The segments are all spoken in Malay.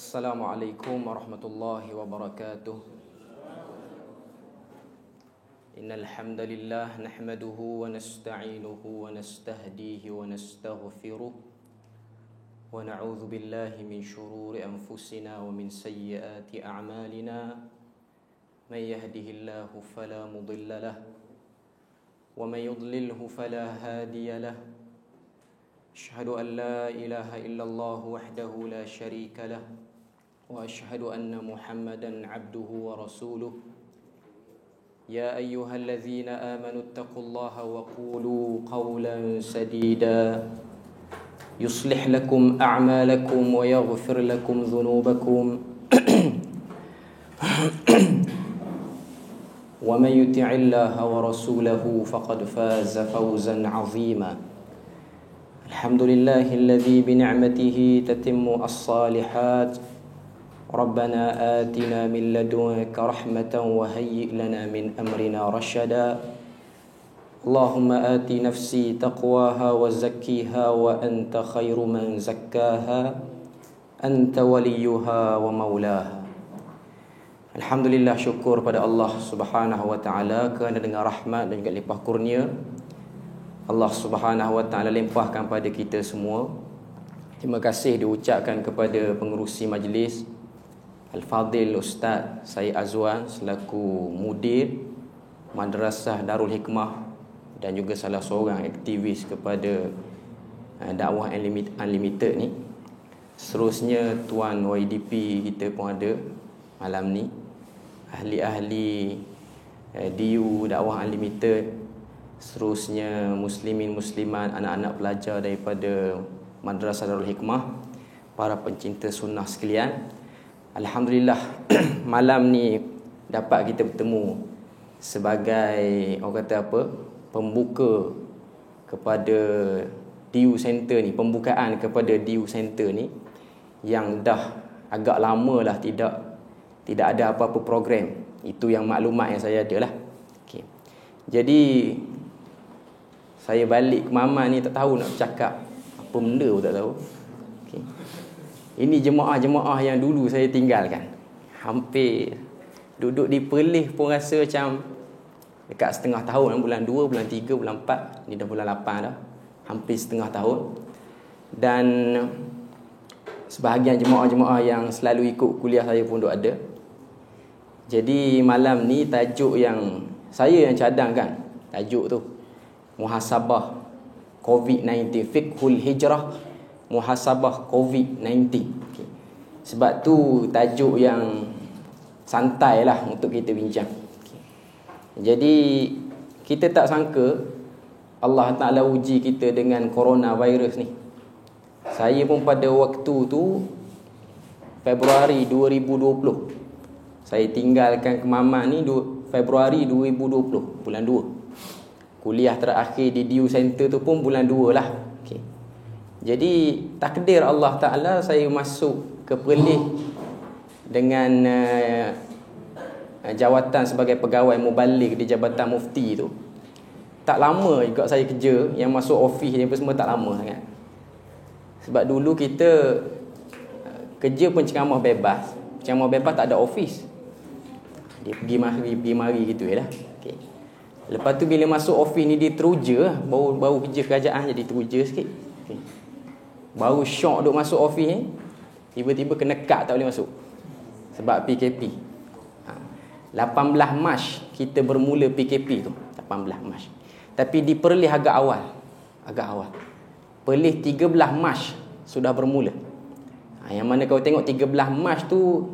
Assalamualaikum warahmatullahi wabarakatuh. Innal hamdalillah nahmaduhu wa nasta'inuhu wa nastahdihi wa nastaghfiruh wa na'udzu billahi min shururi anfusina wa min sayyiati a'malina. May yahdihillahu fala mudilla lahu wa may yudlilhu fala hadiya lahu. Asyhadu an la ilaha illallah wahdahu la syarika lah wa asyhadu anna Muhammadan abduhu wa rasuluh. Ya ayyuhallazina amanu taqullaha wa qulu qawlan sadida yuslih lakum a'malakum wa yaghfir lakum dhunubakum wa man yuti'illaha wa rasulahu faqad faza fawzan 'azima. Alhamdulillahilladzi bini'matihi tatimmu as-salihat. Rabbana atina min ladunka rahmatan wa hayyi' lana min amrina rashada. Allahumma ati nafsi taqwaha wa zakkiha wa anta khairu man zakkaha anta waliyuha wa maulaha. Alhamdulillah, syukur pada Allah Subhanahu wa taala kerana dengan rahmat dan juga limpah kurnia Allah Subhanahu wa taala limpahkan pada kita semua. Terima kasih diucapkan kepada pengerusi majlis Al-Fadil Ustaz Syed Azwan selaku mudir Madrasah Darul Hikmah dan juga salah seorang aktivis kepada dakwah Unlimited ni. Seterusnya Tuan YDP kita pun ada malam ni, ahli-ahli DU dakwah Unlimited. Seterusnya muslimin muslimat, anak-anak pelajar daripada Madrasah Darul Hikmah, para pencinta sunnah sekalian. Alhamdulillah malam ni dapat kita bertemu sebagai orang kata apa, pembuka kepada DU Center ni, pembukaan kepada DU Center ni yang dah agak lama lah tidak ada apa-apa program. Itu yang maklumat yang saya ada lah. Okay. Jadi saya balik ke Mama ni tak tahu nak bercakap apa benda pun tak tahu. Okay. Ini jemaah-jemaah yang dulu saya tinggalkan. Hampir duduk di Perlis pun rasa macam dekat setengah tahun, bulan 2, bulan 3, bulan 4, ni dah bulan 8 dah. Hampir setengah tahun. Dan sebahagian jemaah-jemaah yang selalu ikut kuliah saya pun duk ada. Jadi malam ni tajuk yang saya yang cadangkan, tajuk tu Muhasabah COVID-19, Fiqhul Hijrah Muhasabah COVID-19. Okay. Sebab tu tajuk yang santai lah untuk kita bincang. Okay. Jadi kita tak sangka Allah Ta'ala uji kita dengan coronavirus ni. Saya pun pada waktu tu Februari 2020, saya tinggalkan ke Mamat ni Februari 2020, bulan 2. Kuliah terakhir di DU Center tu pun bulan 2 lah. Okay. Jadi takdir Allah Ta'ala saya masuk ke Perlis dengan jawatan sebagai pegawai mubalik di Jabatan Mufti tu. Tak lama juga saya kerja, yang masuk office ni semua tak lama sangat. Sebab dulu kita kerja pun ceramah bebas. Ceramah bebas tak ada office. Dia pergi mari gitu je lah. Okay. Lepas tu bila masuk office ni dia teruja, baru kerja kerajaan jadi teruja sikit. Okay. Baru syok duk masuk office ni, tiba-tiba kena cut, tak boleh masuk sebab PKP. 18 Mac kita bermula PKP tu, 18 Mac. Tapi di Perlis agak awal. Perlis 13 Mac sudah bermula. Yang mana kau tengok 13 Mac tu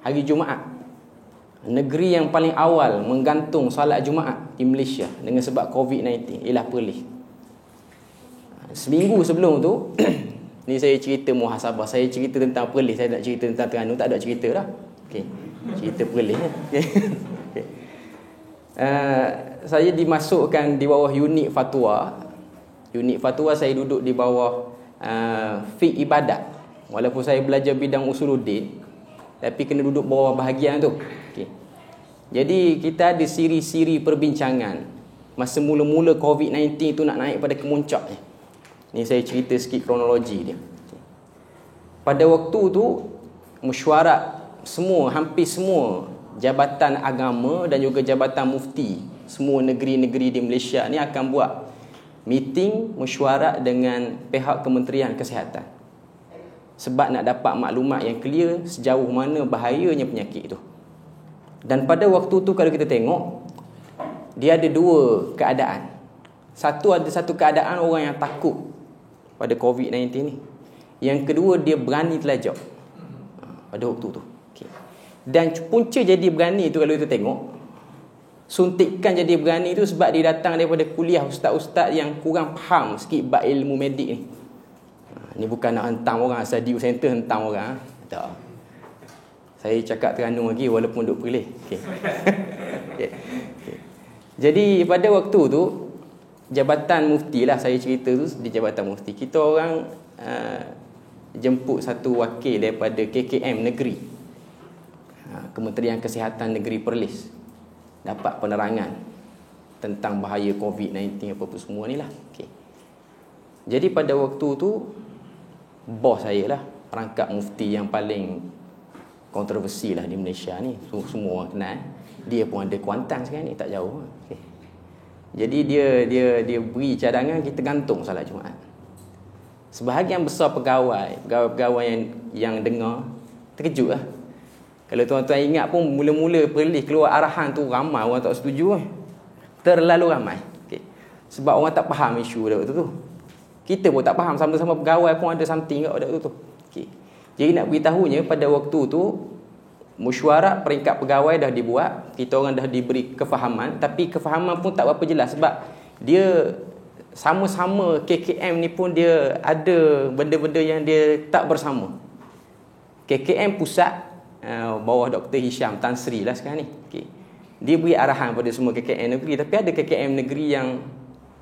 hari Jumaat. Negeri yang paling awal menggantung salat Jumaat di Malaysia dengan sebab COVID-19 ialah Perlis. Seminggu sebelum tu ni saya cerita muhasabah, saya cerita tentang Perlis, saya tak cerita tentang Terengganu, tak ada cerita dah. Okey. Cerita Perlis. Okay. Saya dimasukkan di bawah unit fatwa. Unit fatwa saya duduk di bawah fiqh ibadat. Walaupun saya belajar bidang usuluddin, tapi kena duduk bawah bahagian tu. Okay. Jadi kita ada siri-siri perbincangan masa mula-mula COVID-19 tu nak naik pada kemuncak ni. Ni saya cerita sikit kronologi dia. Pada waktu tu mesyuarat semua, hampir semua jabatan agama dan juga jabatan mufti semua negeri-negeri di Malaysia ni akan buat meeting mesyuarat dengan pihak Kementerian Kesihatan. Sebab nak dapat maklumat yang clear sejauh mana bahayanya penyakit tu. Dan pada waktu tu kalau kita tengok, dia ada dua keadaan. Satu keadaan orang yang takut pada COVID-19 ni. Yang kedua, dia berani telajak pada waktu tu. Okay. Dan punca jadi berani tu kalau kita tengok, suntikan jadi berani tu sebab dia datang daripada kuliah ustaz-ustaz yang kurang faham sikit bab ilmu medik ni. Ni bukan nak hentam orang asal di center hentam orang. Tak. Saya cakap Terengganu lagi walaupun duduk Perlis. Okay. Okay. Okay. Jadi pada waktu tu jabatan mufti lah saya cerita tu di jabatan mufti. Kita orang jemput satu wakil daripada KKM negeri. Kementerian Kesihatan Negeri Perlis. Dapat penerangan tentang bahaya COVID-19 apa-apa semua ni lah. Okay. Jadi pada waktu tu bos saya lah, perangkap mufti yang paling kontroversi lah di Malaysia ni. Semua orang kenal. Dia pun ada Kuantan sekarang ni, tak jauh. Okay. Jadi dia beri cadangan kita gantung solat Jumaat. Sebahagian besar pegawai yang dengar terkejut lah. Kalau tuan-tuan ingat pun mula-mula Perlis keluar arahan tu ramai orang tak setuju. Terlalu ramai. Okay. Sebab orang tak faham isu pada waktu tu. Kita pun tak faham, sama-sama pegawai pun ada something kat waktu tu. Okay. Jadi nak beritahunya pada waktu tu mesyuarat peringkat pegawai dah dibuat, kita orang dah diberi kefahaman, tapi kefahaman pun tak berapa jelas sebab dia sama-sama KKM ni pun dia ada benda-benda yang dia tak bersama. KKM pusat bawah Dr. Hisham Tan Sri lah sekarang ni. Okay. Dia beri arahan pada semua KKM negeri, tapi ada KKM negeri yang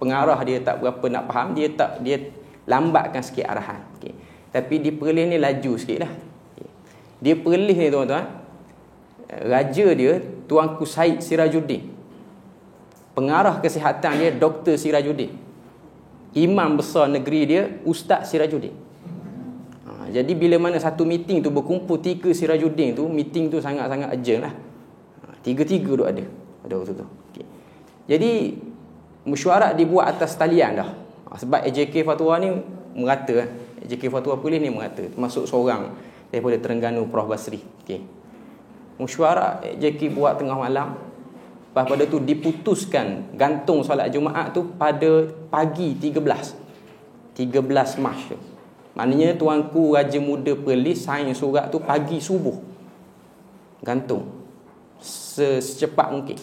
pengarah dia tak berapa nak faham, dia lambatkan sikit arahan. Okay. Tapi di Perlis ni laju sikit lah. Okay. Dia Perlis ni tuan-tuan, raja dia Tuanku Syed Sirajuddin, pengarah kesihatan dia Dr. Sirajuddin, imam besar negeri dia Ustaz Sirajuddin. Jadi bila mana satu meeting tu berkumpul 3 Sirajuddin tu, meeting tu sangat-sangat urgent lah. 3 tu ada pada waktu tu. Okay. Jadi mesyuarat dibuat atas talian dah. Sebab AJK Fatwa ni merata. AJK Fatwa Perlis ni merata. Termasuk seorang daripada Terengganu, Prof. Basri. Okay. Mesyuarat AJK buat tengah malam. Lepas pada tu diputuskan gantung solat Jumaat tu pada pagi 13 Mac tu. Maknanya Tuanku Raja Muda Perlis sign surat tu pagi subuh. Gantung. Secepat mungkin.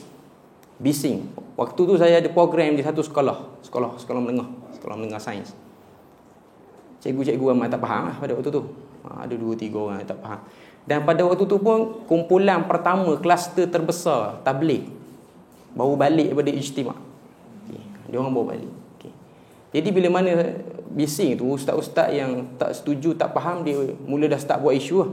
Bising. Waktu tu saya ada program di satu sekolah menengah sains. Cikgu-cikgu ramai tak faham lah pada waktu tu. Ada 2-3 orang yang tak faham. Dan pada waktu tu pun kumpulan pertama kluster terbesar tabligh baru balik daripada ijtimak. Okay. Dia orang baru balik. Okay. Jadi bila mana bising tu, ustaz-ustaz yang tak setuju, tak faham, dia mula dah start buat isu lah.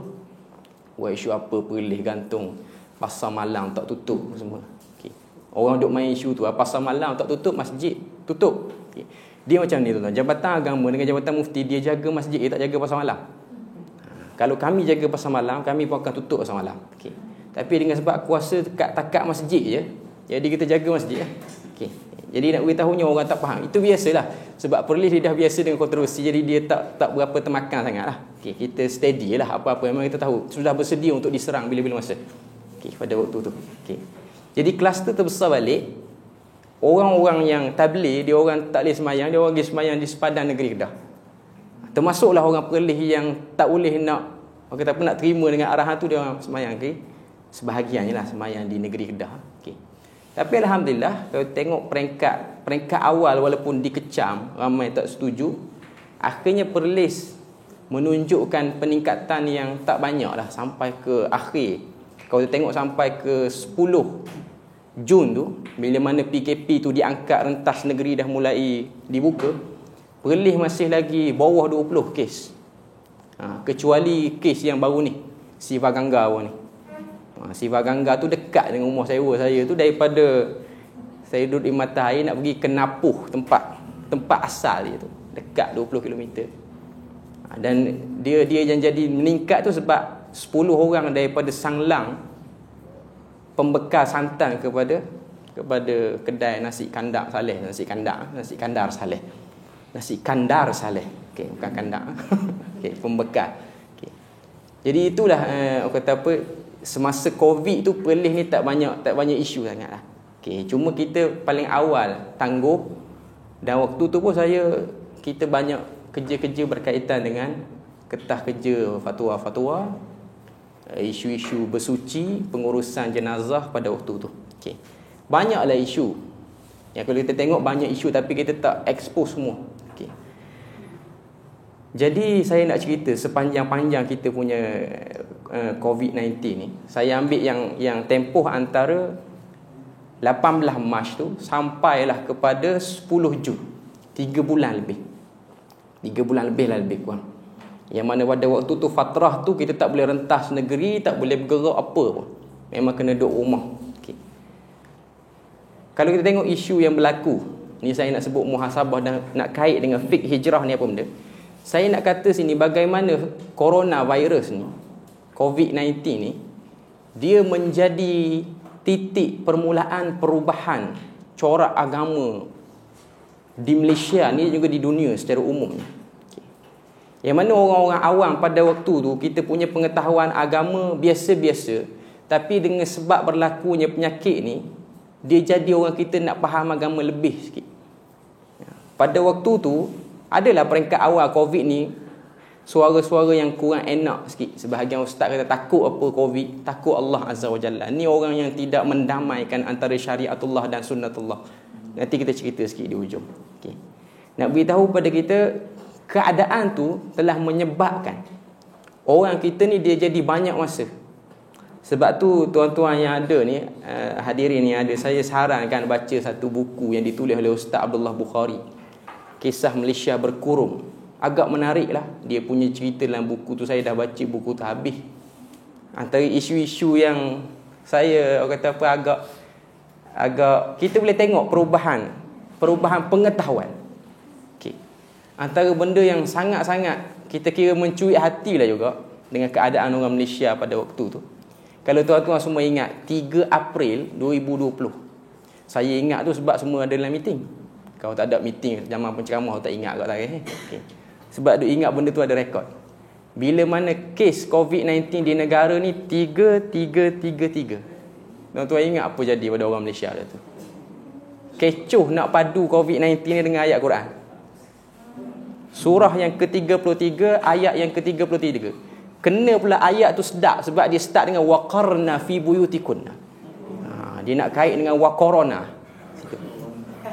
Buat isu apa, Perlis gantung, pasar malam tak tutup semua. Okay. Orang duk main isu tu, pasar malam tak tutup, masjid tutup. Okay. Dia macam ni tuan-tuan, jabatan agama dengan jabatan mufti, dia jaga masjid, dia tak jaga pasar malam. Kalau kami jaga pasar malam, kami pun akan tutup pasar malam. Okay. Tapi dengan sebab kuasa takat masjid je, jadi kita jaga masjid. Okay. Jadi nak beritahunya orang tak faham. Itu biasalah. Sebab Perlis dia dah biasa dengan kontroversi, jadi dia tak berapa termakan sangat lah. Okay. Kita steady lah, apa-apa memang kita tahu. Sudah bersedia untuk diserang bila-bila masa. Okay. Pada waktu tu. Okay. Jadi kluster terbesar balik, orang-orang yang tabligh, dia orang tak boleh semayang, dia orang pergi semayang di sepadan negeri Kedah. Termasuklah orang Perlis yang tak boleh nak, orang kata apa, nak terima dengan arahan tu, dia orang semayang. Okay. Sebahagiannya lah semayang di negeri Kedah. Okay. Tapi alhamdulillah, kalau tengok peringkat awal walaupun dikecam, ramai tak setuju, akhirnya Perlis menunjukkan peningkatan yang tak banyak lah sampai ke akhir. Kalau tengok sampai ke 10 Jun tu, bila mana PKP tu diangkat, rentas negeri dah mulai dibuka, Perlis masih lagi bawah 20 kes. Kecuali kes yang baru ni, Siva Gangga ni. Siva Gangga tu dekat dengan rumah sewa saya tu, daripada saya duduk di mata air nak pergi ke Napuh, tempat asal dia tu, dekat 20 km. Dan dia yang jadi meningkat tu sebab 10 orang daripada Sanglang pembekal santan kepada kedai nasi kandar Saleh, nasi kandar Saleh. Okey, bukan kandar. Okey, pembekal. Okey. Jadi itulah orang kata apa, semasa Covid tu Perlis ni tak banyak isu sangatlah. Okey, cuma kita paling awal tangguh, dan waktu tu pun kita banyak kerja-kerja berkaitan dengan ketah kerja fatwa-fatwa, isu-isu bersuci, pengurusan jenazah pada waktu tu. Okey. Banyaklah isu. Yang kalau kita tengok banyak isu tapi kita tak expose semua. Okey. Jadi saya nak cerita sepanjang-panjang kita punya COVID-19 ni. Saya ambil yang tempoh antara 18 Mac tu sampailah kepada 10 Jun. 3 bulan lebih. 3 bulan lebih lah lebih kurang. Yang mana pada waktu tu fatrah tu kita tak boleh rentas negeri, tak boleh bergerak apa pun. Memang kena duduk rumah. Okay. Kalau kita tengok isu yang berlaku, ni saya nak sebut muhasabah dan nak kait dengan fiqh hijrah ni apa benda. Saya nak kata sini bagaimana coronavirus ni, COVID-19 ni, dia menjadi titik permulaan perubahan corak agama di Malaysia ni juga di dunia secara umum. Yang mana orang-orang awam pada waktu tu kita punya pengetahuan agama biasa-biasa, tapi dengan sebab berlakunya penyakit ni, dia jadi orang kita nak faham agama lebih sikit. Pada waktu tu adalah peringkat awal COVID ni suara-suara yang kurang enak sikit. Sebahagian ustaz kata takut apa COVID, takut Allah Azza wa Jalla. Ni orang yang tidak mendamaikan antara syariatullah dan sunnatullah. Nanti kita cerita sikit di ujung. Okay. Nak beritahu pada kita, keadaan tu telah menyebabkan orang kita ni dia jadi banyak masa. Sebab tu tuan-tuan yang ada ni, hadirin yang ada, saya sarankan baca satu buku yang ditulis oleh Ustaz Abdullah Bukhari, Kisah Malaysia Berkurung. Agak menarik lah dia punya cerita dalam buku tu. Saya dah baca buku tu habis. Antara isu-isu yang saya kata apa, agak kita boleh tengok perubahan pengetahuan. Okay. Antara benda yang sangat-sangat kita kira mencuit hati lah juga dengan keadaan orang Malaysia pada waktu tu. Kalau tuan-tuan semua ingat 3 April 2020, saya ingat tu sebab semua ada dalam meeting. Kalau tak ada meeting zaman penceramah tak ingat kat tarikh. Okay. Sebab dia ingat benda tu ada rekod. Bila mana kes COVID-19 di negara ni 3333. Tuan-tuan ingat apa jadi pada orang Malaysia dah tu? Kecoh nak padu COVID-19 ni dengan ayat Quran. Surah yang ke-33, ayat yang ke-33. Kena pula ayat tu sedap sebab dia start dengan waqarna fi buyutikunna. Dia nak kait dengan waqarna.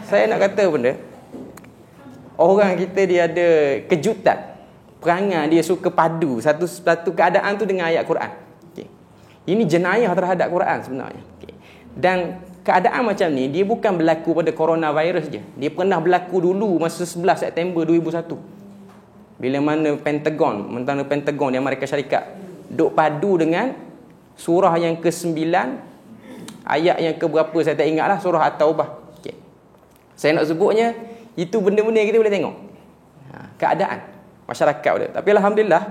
Saya nak kata benda, orang kita dia ada kejutan, perangai dia suka padu satu keadaan tu dengan ayat Quran. Okay. Ini jenayah terhadap Quran sebenarnya. Okay. Dan keadaan macam ni dia bukan berlaku pada coronavirus je. Dia pernah berlaku dulu masa 11 September 2001. Bila mana Mentara Pentagon di Amerika Syarikat duk padu dengan surah yang ke-9, ayat yang ke-berapa saya tak ingat lah, surah At-Taubah. Okay. Saya nak sebutnya itu benda-benda yang kita boleh tengok keadaan masyarakat dia. Tapi alhamdulillah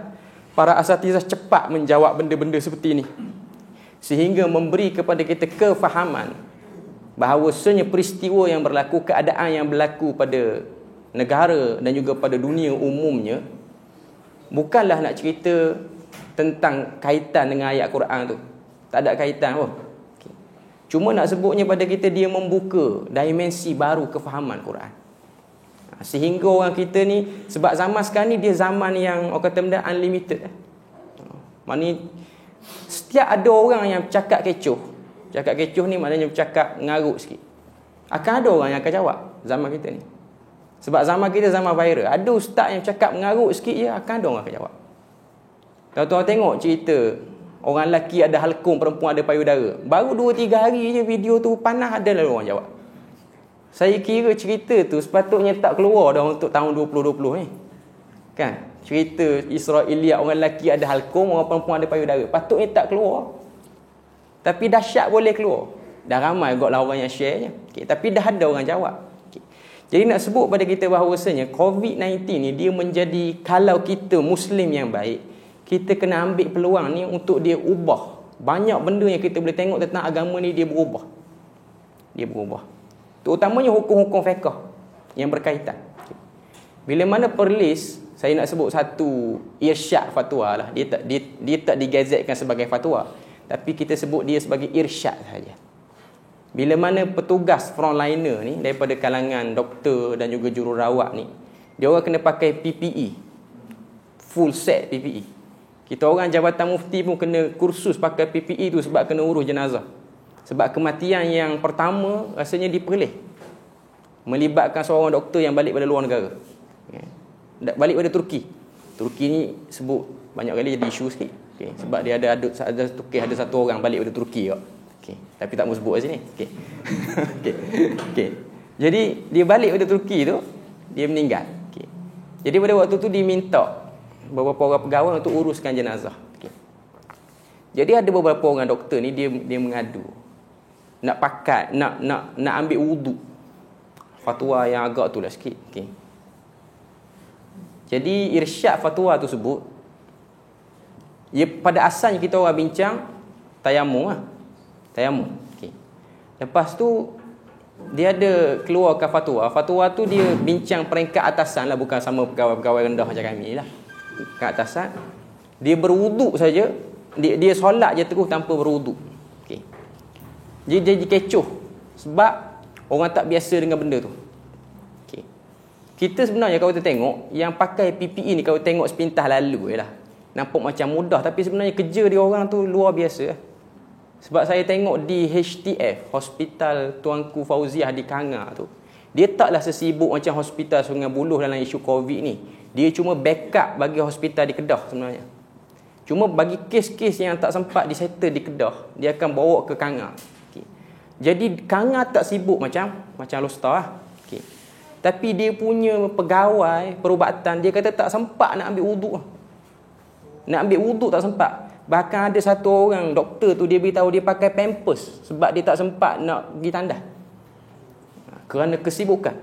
para asatizah cepat menjawab benda-benda seperti ini, sehingga memberi kepada kita kefahaman bahawasanya peristiwa yang berlaku, keadaan yang berlaku pada negara dan juga pada dunia umumnya bukanlah nak cerita tentang kaitan dengan ayat Quran tu. Tak ada kaitan pun. Okay. Cuma nak sebutnya pada kita dia membuka dimensi baru kefahaman Quran. Sehingga orang kita ni, sebab zaman sekarang ni dia zaman yang orang kata benda unlimited. Maknanya setiap ada orang yang cakap kecoh. Cakap kecoh ni maknanya bercakap ngarut sikit. Akan ada orang yang akan jawab zaman kita ni. Sebab zaman kita zaman viral. Ada ustaz yang cakap mengarut sikit je, akan ada orang akan jawab. Tuan-tuan tengok cerita orang lelaki ada halkum, perempuan ada payudara. Baru 2-3 hari je video tu panas, ada lalu orang jawab. Saya kira cerita tu sepatutnya tak keluar dah untuk tahun 2020 ni. Kan? Cerita Israeliat orang lelaki ada halkum, orang perempuan ada payudara. Patutnya tak keluar. Tapi dahsyat boleh keluar. Dah ramai kot lah orang yang share je. Okay. Tapi dah ada orang jawab. Okay. Jadi nak sebut pada kita bahawasanya COVID-19 ni dia menjadi, kalau kita Muslim yang baik, kita kena ambil peluang ni untuk dia ubah. Banyak benda yang kita boleh tengok tentang agama ni dia berubah. Terutamanya hukum-hukum fiqh yang berkaitan. Bila mana perlis, saya nak sebut satu irsyad fatwa lah. Dia tak digazetkan sebagai fatwa, tapi kita sebut dia sebagai irsyad saja. Bila mana petugas frontliner ni daripada kalangan doktor dan juga jururawat ni, dia orang kena pakai PPE, full set PPE. Kita orang Jabatan Mufti pun kena kursus pakai PPE tu sebab kena urus jenazah. Sebab kematian yang pertama rasanya di Perlis, melibatkan seorang doktor yang balik pada luar negara, balik pada Turki. Turki ni sebut banyak kali jadi isu sikit, sebab dia ada satu orang balik pada Turki kok. Tapi tak mau sebut kat sini. Jadi dia balik pada Turki tu, dia meninggal. Jadi pada waktu tu diminta beberapa orang pegawai untuk uruskan jenazah. Jadi ada beberapa orang doktor ni dia mengadu nak pakai nak ambil wuduk. Fatwa yang agak tu lah sikit. Jadi irsyad fatwa tu sebut, pada asalnya kita orang bincang tayamum lah. Tayamum. Lepas tu dia ada keluarkan fatwa. Fatwa tu dia bincang peringkat atasan lah, bukan sama pegawai-pegawai rendah macam kami lah. Kat atasan, dia berwuduk saja, dia solat je terus tanpa berwuduk. Jadi kecoh sebab orang tak biasa dengan benda tu. Kita sebenarnya kalau kita tengok yang pakai PPE ni, kalau tengok sepintas lalu je lah, nampak macam mudah, tapi sebenarnya kerja dia orang tu luar biasa. Sebab saya tengok di HTF, Hospital Tuanku Fauziah di Kangar tu, dia taklah sesibuk macam Hospital Sungai Buloh dalam isu COVID ni. Dia cuma backup bagi hospital di Kedah sebenarnya. Cuma bagi kes-kes yang tak sempat disettle di Kedah, dia akan bawa ke Kangar. Jadi Kangar tak sibuk macam Lostar lah. Tapi dia punya pegawai perubatan, dia kata tak sempat nak ambil wuduk. Nak ambil wuduk tak sempat. Bahkan ada satu orang doktor tu, dia beritahu dia pakai pampers sebab dia tak sempat nak pergi tandas kerana kesibukan.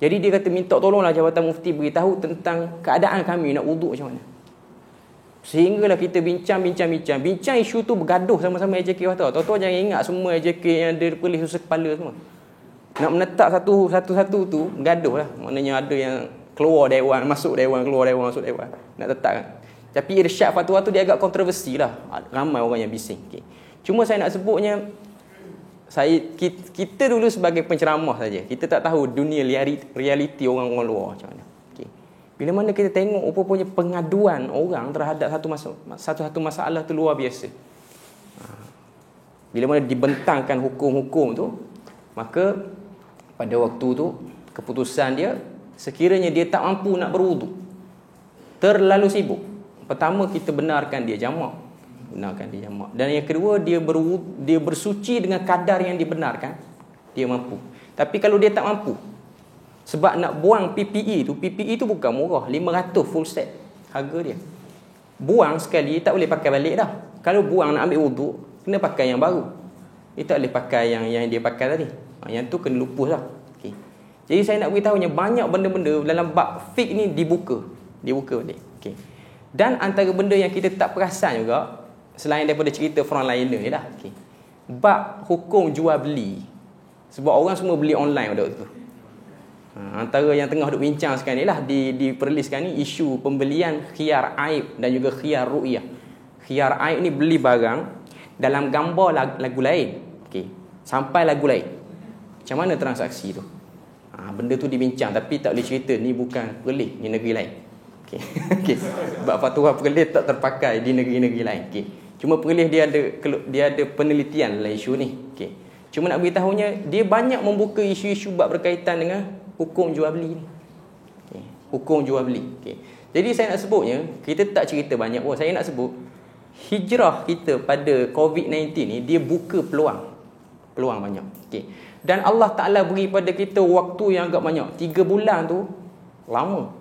Jadi dia kata minta tolonglah Jabatan Mufti beritahu tentang keadaan kami nak wuduk macam mana. Sehinggalah kita bincang isu tu, bergaduh sama-sama AJK Fatwa. Tuan-tuan jangan ingat semua AJK yang ada Perlis susah kepala semua. Nak menetap satu-satu tu gaduh lah. Maknanya ada yang keluar dewan, masuk dewan, keluar dewan, masuk dewan, nak tetap kan. Tapi irsyad fatwa tu dia agak kontroversi lah, ramai orang yang bising. Cuma saya nak sebutnya, kita dulu sebagai penceramah saja, kita tak tahu dunia realiti orang-orang luar macam mana. Bila mana kita tengok apa-apanya pengaduan orang terhadap satu masalah tu luar biasa. Bila mana dibentangkan hukum-hukum tu, maka pada waktu tu keputusan dia, sekiranya dia tak mampu nak berwuduk, terlalu sibuk, pertama kita benarkan dia jamak. Dan yang kedua, dia bersuci dengan kadar yang dibenarkan, dia mampu. Tapi kalau dia tak mampu, sebab nak buang PPE tu bukan murah, 500 full set harga dia. Buang sekali tak boleh pakai balik dah. Kalau buang nak ambil wuduk, kena pakai yang baru. Dia tak boleh pakai yang dia pakai tadi. Yang tu kena lupus lah. Jadi saya nak beritahunya, banyak benda-benda dalam bab fiqh ni dibuka balik. Dan antara benda yang kita tak perasan juga, selain daripada cerita frontliner ni lah, bab hukum jual beli. Sebab orang semua beli online pada waktu tu. Antara yang tengah duk bincang sekarang ni lah, di Perlis sekarang ni, isu pembelian khiyar aib dan juga khiyar ru'yah. Khiyar aib ni beli barang dalam gambar lagu lain, sampai lagu lain. Macam mana transaksi tu? Benda tu dibincang, tapi tak boleh cerita. Ni bukan Perlis, ni negeri lain. Sebab fatwa Perlis tak terpakai di negeri-negeri lain. Cuma Perlis dia ada penelitian dalam isu ni. Cuma nak beritahunya, dia banyak membuka isu-isu bab berkaitan dengan hukum jual beli ni. Hukum jual beli. Jadi saya nak sebutnya, kita tak cerita banyak pun. Saya nak sebut hijrah kita pada COVID-19 ni, dia buka peluang banyak. Dan Allah Ta'ala beri pada kita waktu yang agak banyak. 3 bulan tu lama.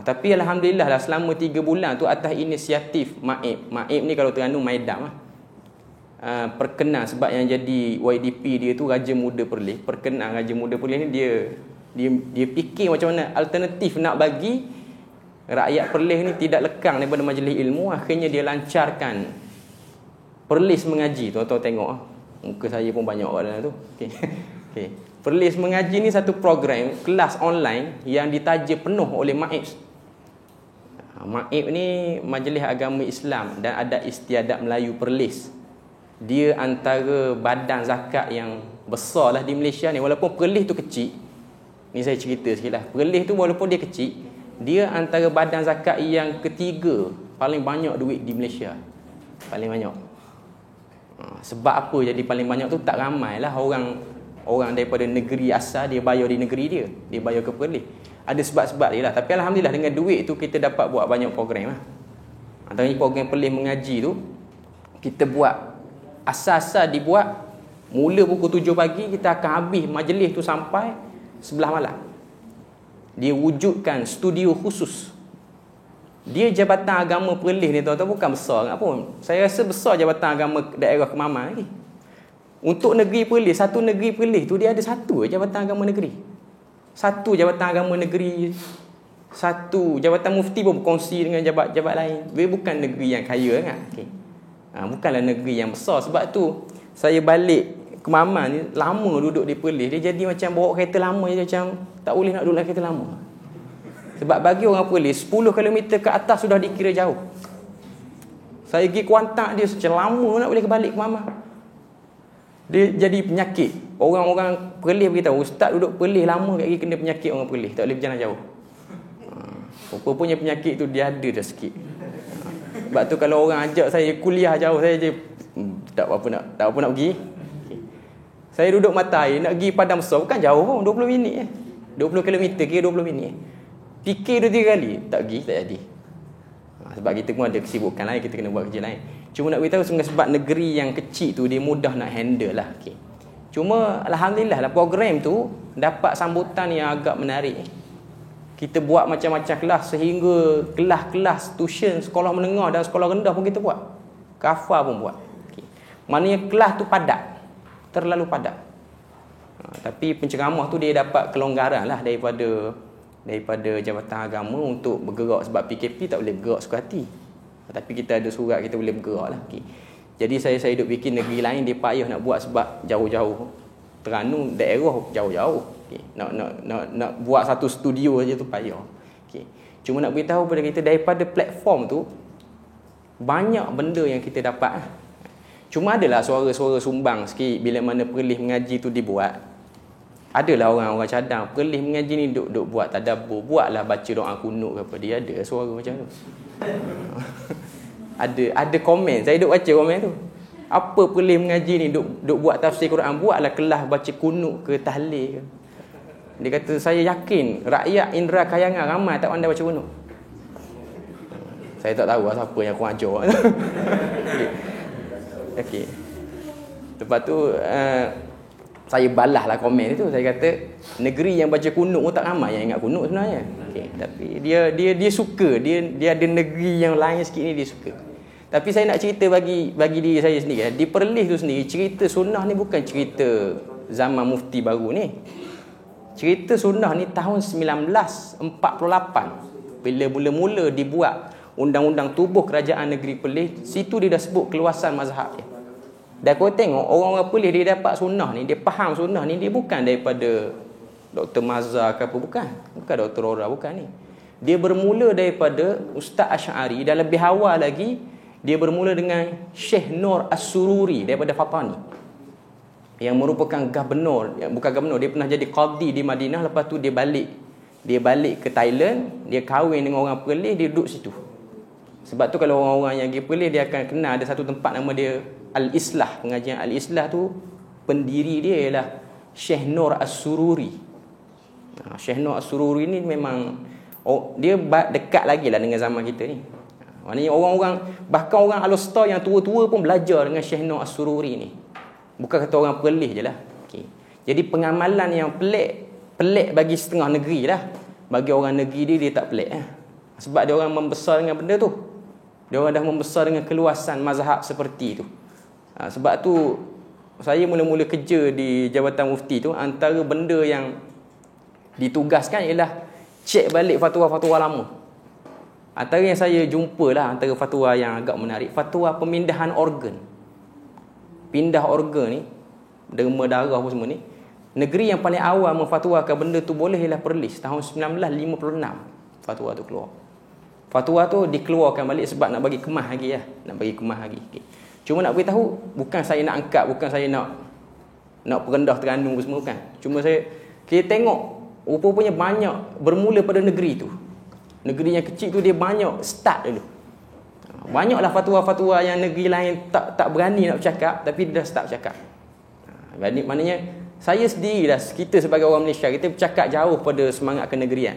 Tapi alhamdulillah lah, selama 3 bulan tu atas inisiatif Maib ni kalau Terengganu Maidam lah, perkenan. Sebab yang jadi YDP dia tu Raja Muda Perlis. Perkenan Raja Muda Perlis ni dia fikir macam mana alternatif nak bagi Rakyat Perlis ni tidak lekang daripada majlis ilmu, akhirnya dia lancarkan Perlis mengaji. Tuan-tuan tengok muka saya pun banyak orang dalam tu. Okey. Okey. Perlis mengaji ni satu program kelas online yang ditaja penuh oleh MAIB. MAIB ni Majlis Agama Islam dan Adat Istiadat Melayu Perlis. Dia antara badan zakat yang besar lah di Malaysia ni. Walaupun Perlis tu kecil, ni saya cerita sikit lah. Perlis tu walaupun dia kecil, dia antara badan zakat yang ketiga paling banyak duit di Malaysia. Paling banyak. Sebab apa jadi paling banyak tu? Tak ramai lah orang daripada negeri asal dia bayar di negeri dia. Dia bayar ke Perlis. Ada sebab-sebab dia lah. Tapi alhamdulillah dengan duit tu kita dapat buat banyak program lah. Antaranya program Perlis mengaji tu, kita buat asal-asal dibuat mula pukul 7 pagi, kita akan habis majlis tu sampai 11 malam. Dia wujudkan studio khusus. Dia Jabatan Agama Perlis ni tuan-tuan bukan besar sangat pun. Saya rasa besar Jabatan Agama daerah Kemaman lagi. Untuk negeri Perlis, satu negeri Perlis tu dia ada satu Jabatan Agama Negeri. Satu Jabatan Agama Negeri. Satu Jabatan Mufti pun berkongsi dengan jabat-jabat lain. Dia bukan negeri yang kaya sangat. Okay. Bukanlah negeri yang besar. Sebab tu saya balik Kemaman ni, lama duduk di Perlis. Dia jadi macam bawa kereta lama je, macam tak boleh nak duduk dalam kereta lama. Sebab bagi orang Perlis 10 km ke atas sudah dikira jauh. Saya pergi Kuantan dia macam lama nak boleh balik Kemaman. Dia jadi penyakit. Orang-orang Perlis beritahu, ustaz duduk Perlis lama kat kena penyakit orang Perlis, tak boleh berjalan jauh. Apa-apanya penyakit tu dia ada dah sikit. Sebab tu kalau orang ajak saya kuliah jauh, saya je tak apa nak pergi. Saya duduk mata air nak pergi Padang Besar, bukan jauh pun, 20 minit je. 20 km kira 20 minit. Fikir 2-3 kali, tak pergi, tak jadi. Sebab kita pun ada kesibukan lain, kita kena buat kerja lain. Cuma nak beritahu sebab negeri yang kecil tu dia mudah nak handle lah. Okay. Cuma alhamdulillah lah program tu dapat sambutan yang agak menarik. Kita buat macam-macam kelas sehingga kelas-kelas tuition sekolah menengah dan sekolah rendah pun kita buat. Kafar pun buat. Okay. Maknanya kelas tu padat. Terlalu padat. Tapi penceramah tu dia dapat kelonggaran lah daripada Jabatan Agama untuk bergerak. Sebab PKP tak boleh bergerak suka hati. Tapi kita ada surat, kita boleh bergerak lah. Okay. Jadi saya duk fikir negeri lain dia payah nak buat sebab jauh-jauh. Terengganu daerah jauh-jauh. Okay. Nak buat satu studio aja tu payah. Okay. Cuma nak beritahu pada kita daripada platform tu banyak benda yang kita dapat. Cuma adalah suara-suara sumbang sikit bila mana Perlis mengaji tu dibuat. Adalah orang-orang cadang Perlis mengaji ni duk buat tadabbur, buatlah baca doa kunut ke apa, dia ada suara macam tu. Ada komen, saya duk baca komen tu. Apa Perlis mengaji ni duk buat tafsir Quran, buatlah kelas baca kunut ke tahlil ke. Dia kata saya yakin rakyat Indra Kayangan ramai tak pandai baca kunut. Saya tak tahu lah siapa yang aku ajar. Okey. Lepas tu saya balas lah komen itu. Saya kata negeri yang baca kunut pun tak ramai yang ingat kunut sebenarnya. Okey, tapi dia suka, dia ada negeri yang lain sikit ni dia suka. Tapi saya nak cerita bagi diri saya sendiri. Di Perlis tu sendiri cerita sunnah ni bukan cerita zaman mufti baru ni. Cerita sunnah ni tahun 1948 bila mula-mula dibuat Undang-Undang Tubuh Kerajaan Negeri Perlis. Situ dia dah sebut keluasan mazhab dia. Dan kau tengok orang-orang Perlis dia dapat sunnah ni, dia faham sunnah ni, dia bukan daripada Dr. Mazhar ke apa, bukan Dr. Rora, bukan ni. Dia bermula daripada Ustaz Asy'ari dan lebih awal lagi dia bermula dengan Syekh Nur As-Sururi daripada Fatani yang merupakan gubernur, bukan gubernur, dia pernah jadi qadi di Madinah. Lepas tu dia balik ke Thailand, dia kahwin dengan orang Perlis, dia duduk situ. Sebab tu kalau orang-orang yang pergi Perlis dia akan kenal ada satu tempat nama dia Al-Islah. Pengajian Al-Islah tu pendiri dia ialah Syekh Nur As-Sururi. Syekh Nur As-Sururi ni memang dia dekat lagi lah dengan zaman kita ni. Maknanya orang-orang, bahkan orang Al-Usta yang tua-tua pun belajar dengan Syekh Nur As-Sururi ni. Bukan kata orang Perlis je lah. Okay. Jadi pengamalan yang pelik bagi setengah negeri lah. Bagi orang negeri dia tak pelik. Sebab dia orang membesar dengan benda tu. Dia orang dah membesar dengan keluasan mazhab seperti tu. Sebab tu saya mula-mula kerja di Jabatan Mufti tu, antara benda yang ditugaskan ialah cek balik fatwa-fatwa lama. Antara yang saya jumpa lah, antara fatwa yang agak menarik, fatwa pemindahan organ. Pindah organ ni, derma darah apa semua ni, negeri yang paling awal memfatwakan benda tu boleh ialah Perlis tahun 1956. Fatwa tu keluar. Fatwa tu dikeluarkan balik sebab nak bagi kemas lagi lah. Nak bagi kemas lagi. Okay. Cuma nak beritahu, bukan saya nak angkat, bukan saya nak perendah Terengganu semua, bukan. Cuma kita tengok rupanya banyak bermula pada negeri tu. Negeri yang kecil tu dia banyak start dulu. Banyaklah fatwa-fatwa yang negeri lain tak berani nak bercakap, tapi dia dah start bercakap. Maknanya saya sendiri dah, kita sebagai orang Malaysia, kita bercakap jauh pada semangat kenegerian.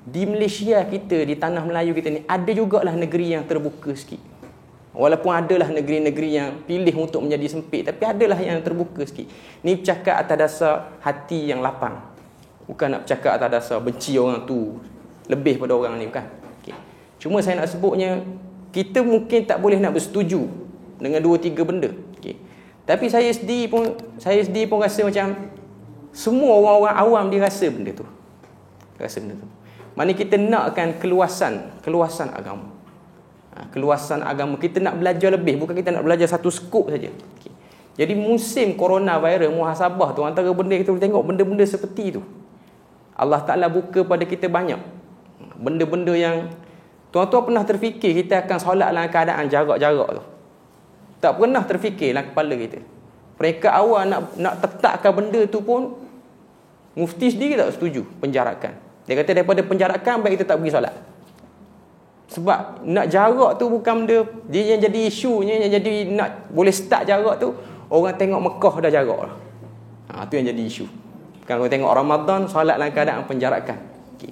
Di Malaysia kita, di tanah Melayu kita ni, ada jugalah negeri yang terbuka sikit. Walaupun adalah negeri-negeri yang pilih untuk menjadi sempit, tapi adalah yang terbuka sikit. Ni bercakap atas dasar hati yang lapang. Bukan nak bercakap atas dasar benci orang tu lebih pada orang ni, bukan. Okay. Cuma saya nak sebutnya, kita mungkin tak boleh nak bersetuju dengan 2-3 benda. Okay. Tapi saya sendiri pun rasa macam semua orang-orang awam dia rasa benda tu. Maknanya kita nakkan keluasan agama. Keluasan agama, kita nak belajar lebih, bukan kita nak belajar satu skop saja. Okay. Jadi musim coronavirus, muhasabah tu, antara benda kita boleh tengok benda-benda seperti tu. Allah Ta'ala buka pada kita banyak benda-benda yang tuan-tuan pernah terfikir kita akan solat dalam keadaan jarak-jarak tu. Tak pernah terfikir dalam kepala kita. Mereka awal nak tetapkan benda tu pun, mufti sendiri tak setuju penjarakan. Dia kata daripada penjarakan baik kita tak pergi solat. Sebab nak jarak tu bukan benda, dia yang jadi isunya, yang jadi nak boleh start jarak tu, orang tengok Mekah dah jarak lah. Tu yang jadi isu. Kalau tengok Ramadan, solat dalam keadaan penjarakan. Okay.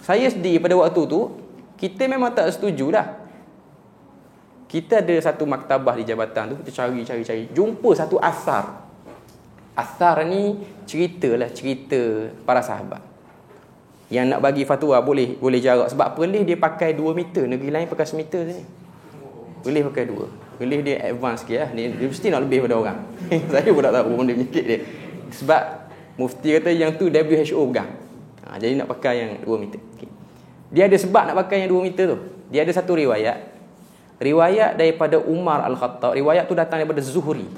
Saya sendiri pada waktu tu, kita memang tak setuju dah. Kita ada satu maktabah di jabatan tu, kita cari, jumpa satu asar. Asar ni cerita para sahabat yang nak bagi fatwa boleh jarak. Sebab Perlis dia pakai 2 meter, negeri lain pakai 1 meter saja. Perlis pakai 2. Perlis dia advance sikit lah. Dia mesti nak lebih pada orang. Saya pun tak tahu benda penyakit dia. Sebab mufti kata yang tu WHO pegang. Jadi nak pakai yang 2 meter. Okay. Dia ada sebab nak pakai yang 2 meter tu. Dia ada satu riwayat daripada Umar Al-Khattab. Riwayat tu datang daripada Zuhri.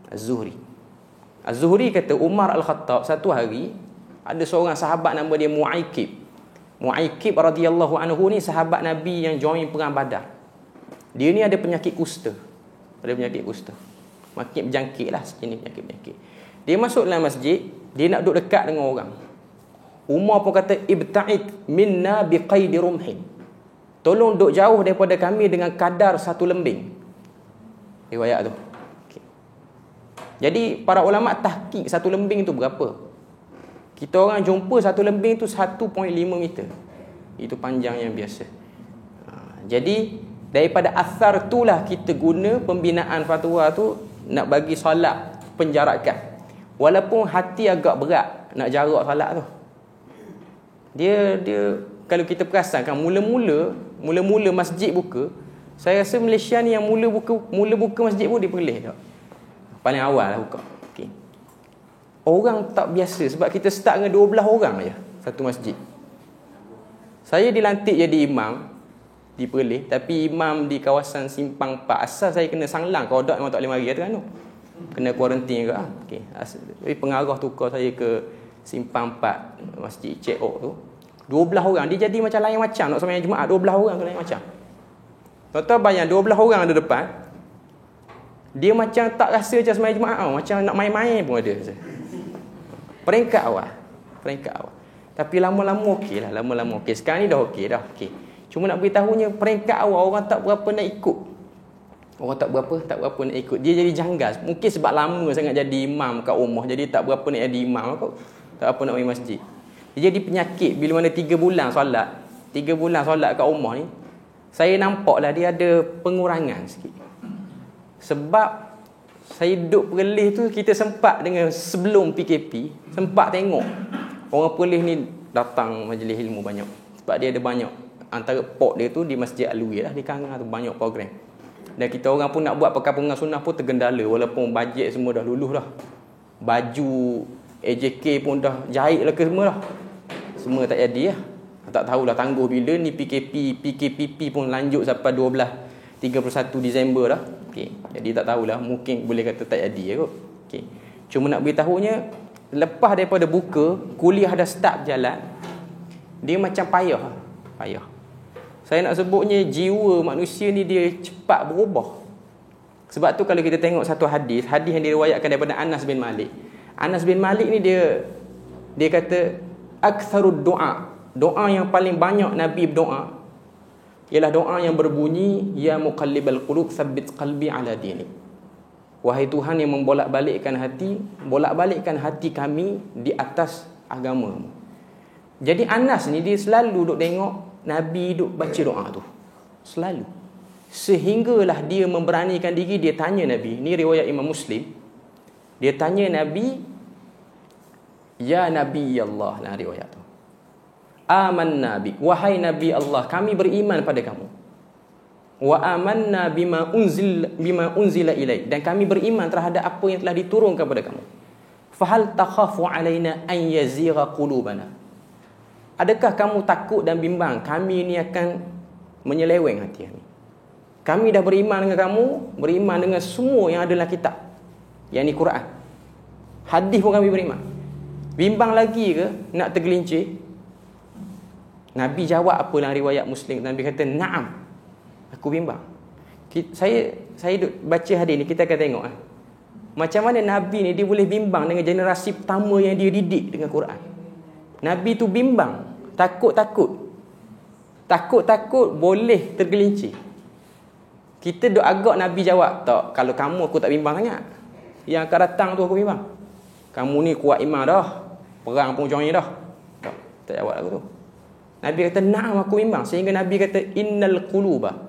Az-Zuhri kata Umar Al-Khattab satu hari ada seorang sahabat nama dia Mu'aikib radhiyallahu anhu ni sahabat Nabi yang join perang Badar. Dia ni ada penyakit kusta. Makin berjangkit lah sekini penyakit. Dia masuk dalam masjid, dia nak duduk dekat dengan orang. Umar pun kata ibta'id minna biqaidi rumhin. Tolong duduk jauh daripada kami dengan kadar 1 lembing. Riwayat tu. Okay. Jadi para ulama tahqiq 1 lembing tu berapa? Kita orang jumpa 1 lembing tu 1.5 meter. Itu panjang yang biasa. Jadi daripada asar itulah kita guna pembinaan fatwa tu nak bagi solat penjarakan. Walaupun hati agak berat nak jarak solat tu. Dia kalau kita perasan kan mula-mula masjid buka, saya rasa Malaysia ni yang mula buka masjid pun di Perlis tak. Paling awal lah buka. Okay. Orang tak biasa sebab kita start dengan 12 orang aja satu masjid. Saya dilantik jadi imam di Perlis, tapi imam di kawasan Simpang 4. Asal saya kena sanglang, kalau tak memang tak boleh mari kan tu. Kena kuarantin ke okey. Tapi pengarah tukar saya ke Simpang 4 Masjid Cik Ok tu. 12 orang, dia jadi macam lain macam nak sembahyang Jumaat 12 orang tu lain macam. Tuan-tuan bayang 12 orang ada depan. Dia macam tak rasa macam sembahyang Jumaat tau, macam nak main-main pun ada. Peringkat awal. Tapi lama-lama okeylah, lama-lama okey. Sekarang ni dah okey dah. Okey. Cuma nak beritahunya peringkat awal orang tak berapa nak ikut. Tak berapa nak ikut. Dia jadi janggal. Mungkin sebab lama sangat jadi imam kat rumah, jadi tak berapa nak jadi imam kot. Tak apa nak pergi masjid. Dia jadi penyakit bila mana 3 bulan solat. 3 bulan solat kat rumah ni, saya nampaklah dia ada pengurangan sikit. Sebab saya duduk Perlis tu, kita sempat dengan sebelum PKP, sempat tengok orang Perlis ni datang majlis ilmu banyak. Sebab dia ada banyak. Antara port dia tu di Masjid Alwi lah, di Kangar tu banyak program. Dan kita orang pun nak buat perkampungan sunnah pun tergendala, walaupun bajet semua dah luluh dah. Baju AJK pun dah jahit lah ke semua dah. Semua tak jadi lah. Tak tahulah tangguh bila ni. PKPP pun lanjut sampai 31 Disember dah. Okey. Jadi tak tahulah, mungkin boleh kata tak jadi kot. Okey. Cuma nak beritahunya, lepas daripada buka, kuliah dah start berjalan, dia macam payah. Saya nak sebutnya jiwa manusia ni dia cepat berubah. Sebab tu kalau kita tengok satu hadis yang diriwayatkan daripada Anas bin Malik. Anas bin Malik ni dia kata aktsarud doa yang paling banyak Nabi berdoa ialah doa yang berbunyi ya muqallibal qulub tsabbit qalbi ala dinik. Wahai Tuhan yang membolak-balikkan hati kami di atas agama-Mu. Jadi Anas ni dia selalu duk tengok Nabi duk baca doa tu. Selalu. Sehinggalah dia memberanikan diri, dia tanya Nabi. Ni riwayat Imam Muslim. Dia tanya Nabi, ya Nabi Allah, nah riwayat tu. Amanna bi, wahai Nabi Allah, kami beriman pada kamu. Wa amanna bima unzila ilaik, dan kami beriman terhadap apa yang telah diturunkan kepada kamu. Fahal takhafu alaina an yazigha qulubana, adakah kamu takut dan bimbang kami ini akan menyeleweng hati kami? Kami dah beriman dengan kamu, beriman dengan semua yang adalah kitab, yang ni Quran, hadis pun kami beriman. Bimbang lagi ke nak tergelincir? Nabi jawab apa dalam riwayat Muslim. Nabi kata, "Na'am, aku bimbang." Saya duk baca hadis ni, kita akan tengok macam mana Nabi ni dia boleh bimbang dengan generasi pertama yang dia didik dengan Quran. Nabi tu bimbang, takut boleh tergelincir. Kita duk agak Nabi jawab, "Tak, kalau kamu aku tak bimbang sangat. Yang akan datang tu aku bimbang. Kamu ni kuat iman dah, perang pun join dah." Tak jawab aku tu. Nabi kata, "Na'am, aku bimbang." Sehingga Nabi kata, "Innal quluba",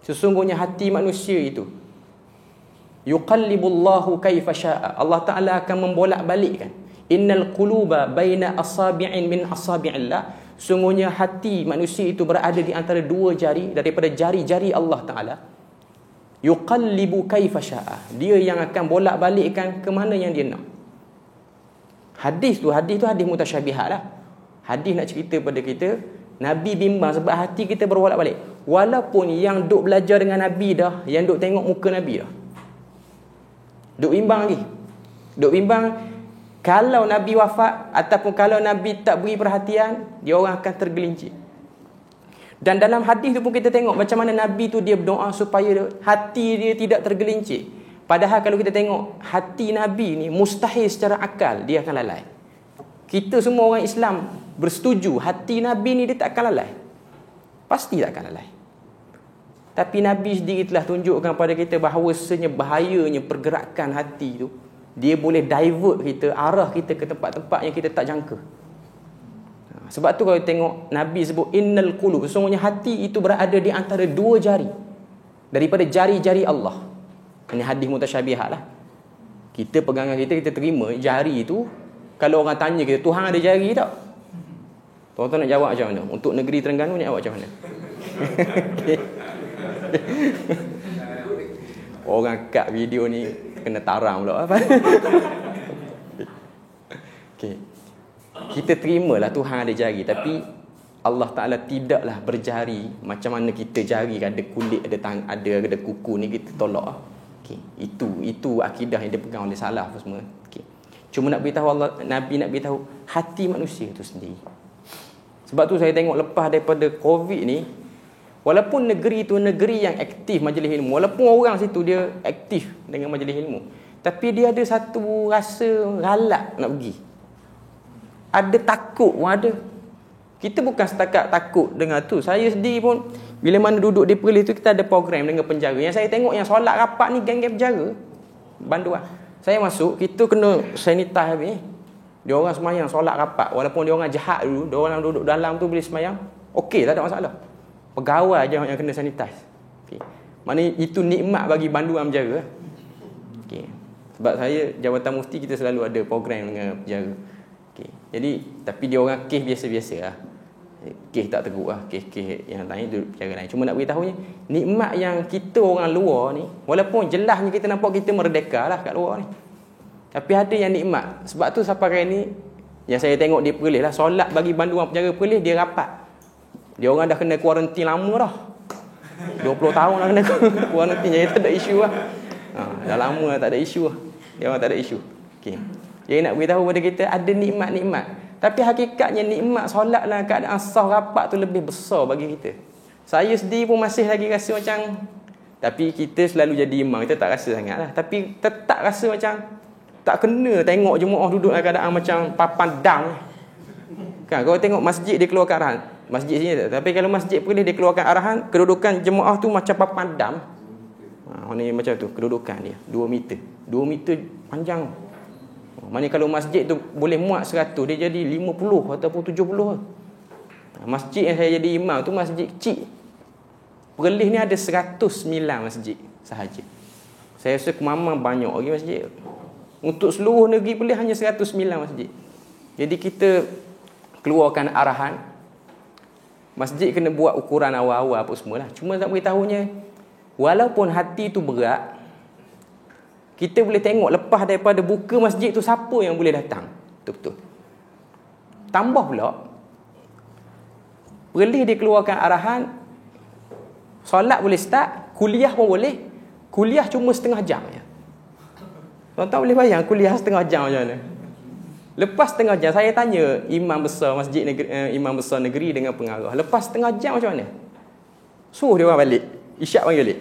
sesungguhnya hati manusia itu, yuqallibullahu kaifa syaa, Allah Ta'ala akan membolak-balikkan. Innal quluba baina asabi'in min asabi'illah, sungguhnya hati manusia itu berada di antara dua jari daripada jari-jari Allah Ta'ala. Yuqallibu kaifa syaa, dia yang akan bolak-balikkan ke mana yang dia nak. Hadis tu hadis mutasyabihat lah. Hadis nak cerita pada kita, Nabi bimbang sebab hati kita berbolak-balik. Walaupun yang duk belajar dengan Nabi dah, yang duk tengok muka Nabi dah, duk bimbang lagi. Duk bimbang kalau Nabi wafat ataupun kalau Nabi tak beri perhatian, dia orang akan tergelincir. Dan dalam hadis tu pun kita tengok macam mana Nabi tu dia berdoa supaya hati dia tidak tergelincir. Padahal kalau kita tengok hati Nabi ni mustahil secara akal dia akan lalai. Kita semua orang Islam bersetuju hati Nabi ni dia tak akan lalai. Pasti tak akan lalai. Tapi Nabi sendiri telah tunjukkan pada kita bahawasanya bahayanya pergerakan hati tu, dia boleh divert kita, arah kita ke tempat-tempat yang kita tak jangka. Sebab tu kalau tengok Nabi sebut innal qulub, sesungguhnya hati itu berada di antara dua jari daripada jari-jari Allah. Ini hadis mutasyabihat lah. Kita pegangan kita terima jari itu. Kalau orang tanya kita, Tuhan ada jari tak? Tuan-tuan nak jawab macam mana? Untuk negeri Terengganu nak jawab macam mana? Okay. Orang kat video ni kena taram pula. Okay. Kita terimalah Tuhan ada jari, tapi Allah Ta'ala tidaklah berjari macam mana kita jari, ada kulit, ada kuku ni kita tolak. Okay. Itu akidah yang dipegang oleh salaf semua. Okay. Cuma nak beritahu Nabi nak beritahu hati manusia itu sendiri. Sebab tu saya tengok lepas daripada COVID ni, walaupun negeri itu negeri yang aktif majlis ilmu, walaupun orang situ dia aktif dengan majlis ilmu, tapi dia ada satu rasa galak nak pergi. Ada takut pun ada. Kita bukan setakat takut dengan tu. Saya sendiri pun bila mana duduk di Perlis tu, kita ada program dengan penjara. Yang saya tengok yang solat rapat ni geng-geng penjara. Banduan. Saya masuk, kita kena sanitize habis. Dia orang semayang solat rapat, walaupun dia orang jahat dulu, dia orang duduk dalam tu bila semayang, okey, tak ada masalah. Pegawai je yang kena sanitize. Okey. Maknanya itu nikmat bagi banduan penjara. Okey. Sebab saya jabatan mufti, kita selalu ada program dengan penjara. Okey. Jadi tapi dia orang kes biasa-biasa lah. Kes tak teruk lah. Kes yang lain tu penjara lain. Cuma nak beritahunya, nikmat yang kita orang luar ni, walaupun jelasnya kita nampak kita merdeka lah kat luar ni, tapi ada yang nikmat. Sebab tu sampai hari ni Yang saya tengok di Perlis lah, solat bagi banduan penjara Perlis dia rapat. Dia orang dah kena kuarantin lama dah. 20 tahun dah kena kuarantin, jadi tak ada isu lah. Dah lama dah tak ada isu lah. Dia orang tak ada isu. Okey. Jadi nak beritahu pada kita ada nikmat-nikmat. Tapi hakikatnya nikmat solat dalam keadaan sah rapat tu lebih besar bagi kita. Saya sendiri pun masih lagi rasa macam, tapi kita selalu jadi imam, kita tak rasa sangat lah. Tapi tetap rasa macam tak kena tengok jemaah duduk dalam keadaan macam papan dam. Kan, kalau tengok masjid dia keluarkan arahan. Masjid sini tak. Tapi kalau masjid Perlis dia keluarkan arahan, kedudukan jemaah tu macam papan dam. Ni macam tu kedudukan dia, 2 meter. 2 meter panjang. Mana kalau masjid tu boleh muat 100, dia jadi 50 ataupun 70. Masjid yang saya jadi imam tu masjid kecil. Perlis ni ada 109 masjid sahaja. Saya rasa Kemamang banyak lagi masjid. Untuk seluruh negeri Perlis hanya 109 masjid. Jadi kita keluarkan arahan, masjid kena buat ukuran awal-awal apa semualah. Cuma tak beritahunya, walaupun hati tu berat, kita boleh tengok lepas daripada buka masjid tu siapa yang boleh datang. Betul-betul. Tambah pula, Perlis dia keluarkan arahan, solat boleh start, kuliah pun boleh. Kuliah cuma setengah jam je. Tuan-tuan boleh bayang kuliah setengah jam macam mana? Lepas setengah jam, saya tanya imam besar masjid negeri, imam besar negeri dengan pengarah, lepas setengah jam macam mana? Suruh dia orang balik, isyak panggil balik.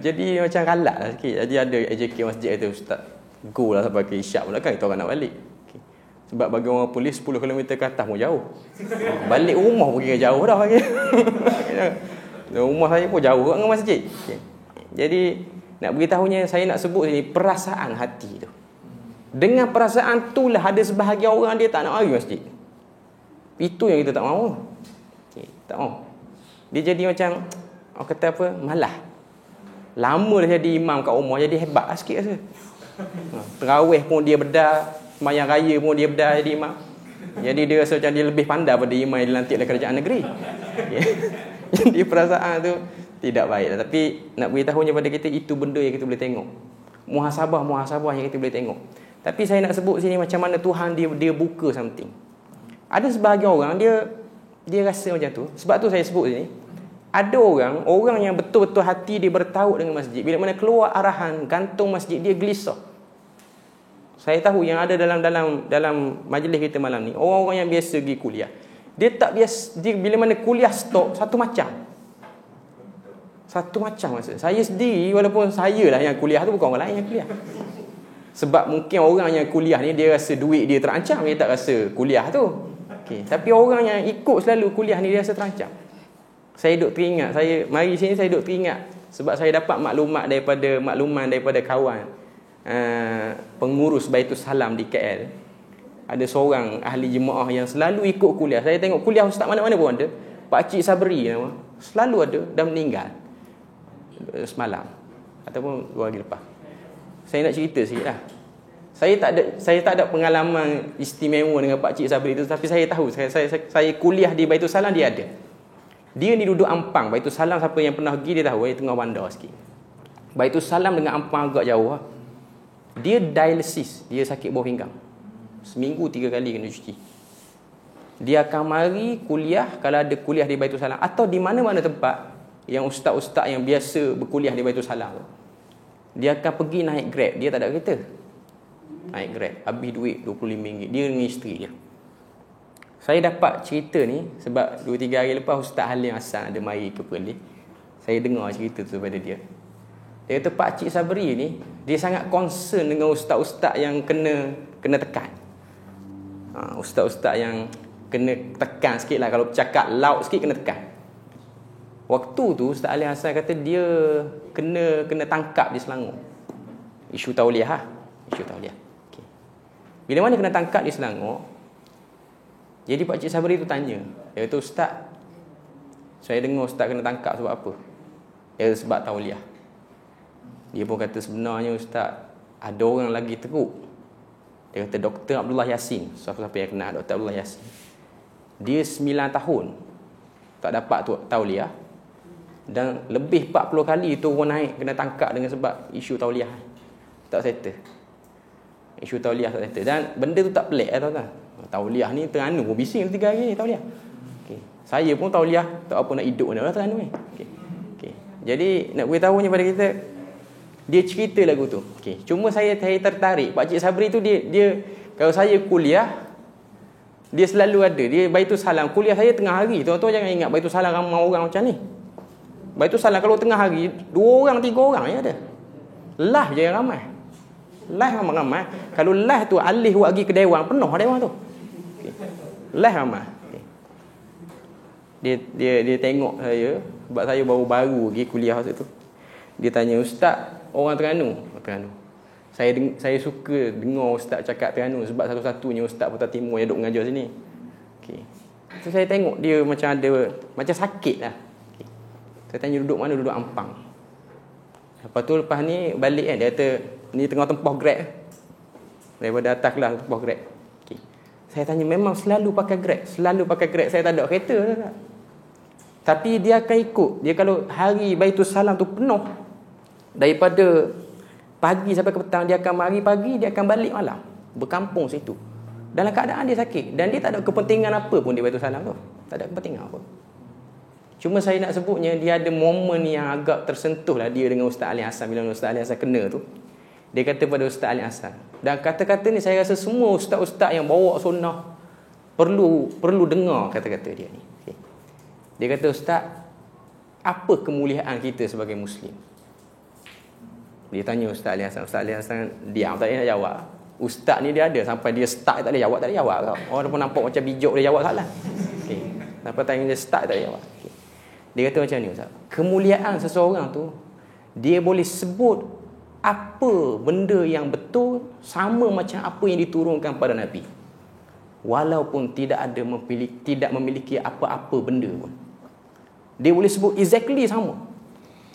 Jadi macam kalak lah sikit. Jadi ada AJK masjid tu, ustaz, go lah sampai ke isyak pula kan, kita orang nak balik. Okay. Sebab bagi orang polis 10 km ke atas pun jauh. Balik rumah pun kira jauh dah. Rumah saya pun jauh dengan masjid. Okay. Jadi nak beritahunya, saya nak sebut sini perasaan hati tu. Dengan perasaan tu lah ada sebahagian orang dia tak nak mari masjid. Itu yang kita tak mahu. Okay, tak mahu. Dia jadi macam, orang kata apa, malah. Lama dah jadi imam kat rumah, jadi hebat lah sikit rasa. Terawih pun dia bedah, sembahyang raya pun dia bedah jadi imam. Jadi dia rasa macam dia lebih pandai pada imam yang dilantik oleh kerajaan negeri. Jadi perasaan tu tidak baik. Tapi nak beritahunya pada kita, itu benda yang kita boleh tengok. Muhasabah yang kita boleh tengok. Tapi saya nak sebut sini macam mana Tuhan dia buka something. Ada sebahagian orang dia rasa macam tu. Sebab tu saya sebut sini, ada orang yang betul-betul hati dia bertaut dengan masjid. Bila mana keluar arahan gantung masjid, dia gelisah. Saya tahu yang ada dalam majlis kita malam ni, orang-orang yang biasa pergi kuliah. Dia tak biasa, bila mana kuliah stop, satu macam masa. Saya sendiri, walaupun saya lah yang kuliah tu, bukan orang lain yang kuliah. Sebab mungkin orang yang kuliah ni dia rasa duit dia terancam, dia tak rasa kuliah tu. Okay. Tapi orang yang ikut selalu kuliah ni dia rasa terancam. Saya duk teringat, mari sini saya duk teringat sebab saya dapat makluman daripada kawan pengurus Baitul Salam di KL. Ada seorang ahli jemaah yang selalu ikut kuliah. Saya tengok kuliah ustaz mana-mana pun ada. Pak Cik Sabri nama, selalu ada, dah meninggal semalam ataupun 2 hari lepas. Saya nak cerita sikit lah. Saya tak ada pengalaman istimewa dengan Pak Cik Sabri itu, tapi saya tahu saya kuliah di Baitul Salam, dia ada. Dia ni duduk Ampang. Baitul Salam, siapa yang pernah pergi dia tahu, dia tengah bandar sikit. Baitul Salam dengan Ampang agak jauh lah. Dia dialisis, dia sakit bawah pinggang. Seminggu 3 kali kena cuci. Dia akan mari kuliah kalau ada kuliah di Baitul Salam, atau di mana-mana tempat yang ustaz-ustaz yang biasa berkuliah di Baitul Salam. Dia akan pergi naik Grab, dia tak ada kereta. Naik Grab, habis duit RM25. Dia dengan isteri dia. Saya dapat cerita ni sebab 2-3 hari lepas Ustaz Halim Hassan ada mari ke Perlis. Saya dengar cerita tu daripada dia. Dia kata Pak Cik Sabri ni, dia sangat concern dengan ustaz-ustaz yang kena tekan. Ustaz-ustaz yang kena tekan sikit lah. Kalau cakap loud sikit kena tekan. Waktu tu Ustaz Halim Hassan kata dia kena tangkap di Selangor. Isu tauliah. Isu tauliah. Okay. Bila mana kena tangkap di Selangor, jadi Pak Cik Sabri tu tanya. Dia kata, Ustaz, saya dengar Ustaz kena tangkap sebab apa? Dia kata sebab tauliah. Dia pun kata sebenarnya Ustaz, ada orang lagi teruk. Dia kata Dr. Abdullah Yassin. Siapa-siapa yang kenal Dr. Abdullah Yassin, dia 9 tahun tak dapat tauliah. Dan lebih 40 kali tu orang naik kena tangkap dengan sebab isu tauliah. Tak settle. Isu tauliah tak settle. Dan benda tu tak pelik tuan-tuan. Tauliah ni Terengganu pun bising 3 hari ni tauliah. Okey. Saya pun tauliah tak apa nak hidup mana Terengganu ni. Okey. Okey. Jadi nak beritahunya pada kita, dia cerita lagu tu. Okey. Cuma saya tertarik Pak Cik Sabri tu dia kalau saya kuliah dia selalu ada. Dia Baitul Salam kuliah saya tengah hari. Tuan-tuan jangan ingat Baitul Salam ramai orang macam ni. Baitul Salam kalau tengah hari 2 orang 3 orang je ada. Lah je yang ramai. Live ramai-ramai. Kalau live tu alih buat pergi ke dewan, penuh dewan tu. Okay. Live ramai. Okay. Dia tengok saya sebab saya baru-baru pergi kuliah waktu tu. Dia tanya, "Ustaz, orang Terengganu?" Terengganu. Saya suka dengar ustaz cakap Terengganu sebab satu-satunya ustaz Putar Timur yang duduk mengajar sini. Okey. So saya tengok dia macam ada macam sakit lah. Okay. Saya tanya duduk mana, duduk Ampang. Lepas ni balik kan, dia kata ni tengah tempoh Grab. Daripada atas kelas tempoh Grab. Okay. Saya tanya memang selalu pakai Grab. Saya tak ada kereta tak? Tapi dia akan ikut. Dia kalau hari Baitul Salam tu penuh, daripada pagi sampai ke petang, dia akan mari pagi, dia akan balik malam. Berkampung situ. Dalam keadaan dia sakit. Dan dia tak ada kepentingan apa pun di Baitul Salam tu. Tak ada kepentingan apa. Cuma saya nak sebutnya, dia ada momen yang agak tersentuh lah dia dengan Ustaz Ali Hassan. Bila Ustaz Ali Hassan kena tu, dia kata pada Ustaz Ali Hassan. Dan kata-kata ni saya rasa semua ustaz-ustaz yang bawa sunnah perlu dengar kata-kata dia ni. Okay. Dia kata, "Ustaz, apa kemuliaan kita sebagai Muslim?" Dia tanya Ustaz Ali Hassan. Ustaz Ali Hassan diam, tak nak jawab. Ustaz ni dia ada sampai dia start tak boleh jawab, kau. Orang pun nampak macam bijak dia jawab salah. Okay. Sampai tanya dia start tak boleh jawab. Okay. Dia kata macam ni, Ustaz. Kemuliaan seseorang tu, dia boleh sebut apa benda yang betul sama macam apa yang diturunkan pada Nabi. Walaupun tidak memiliki apa-apa benda pun. Dia boleh sebut exactly sama.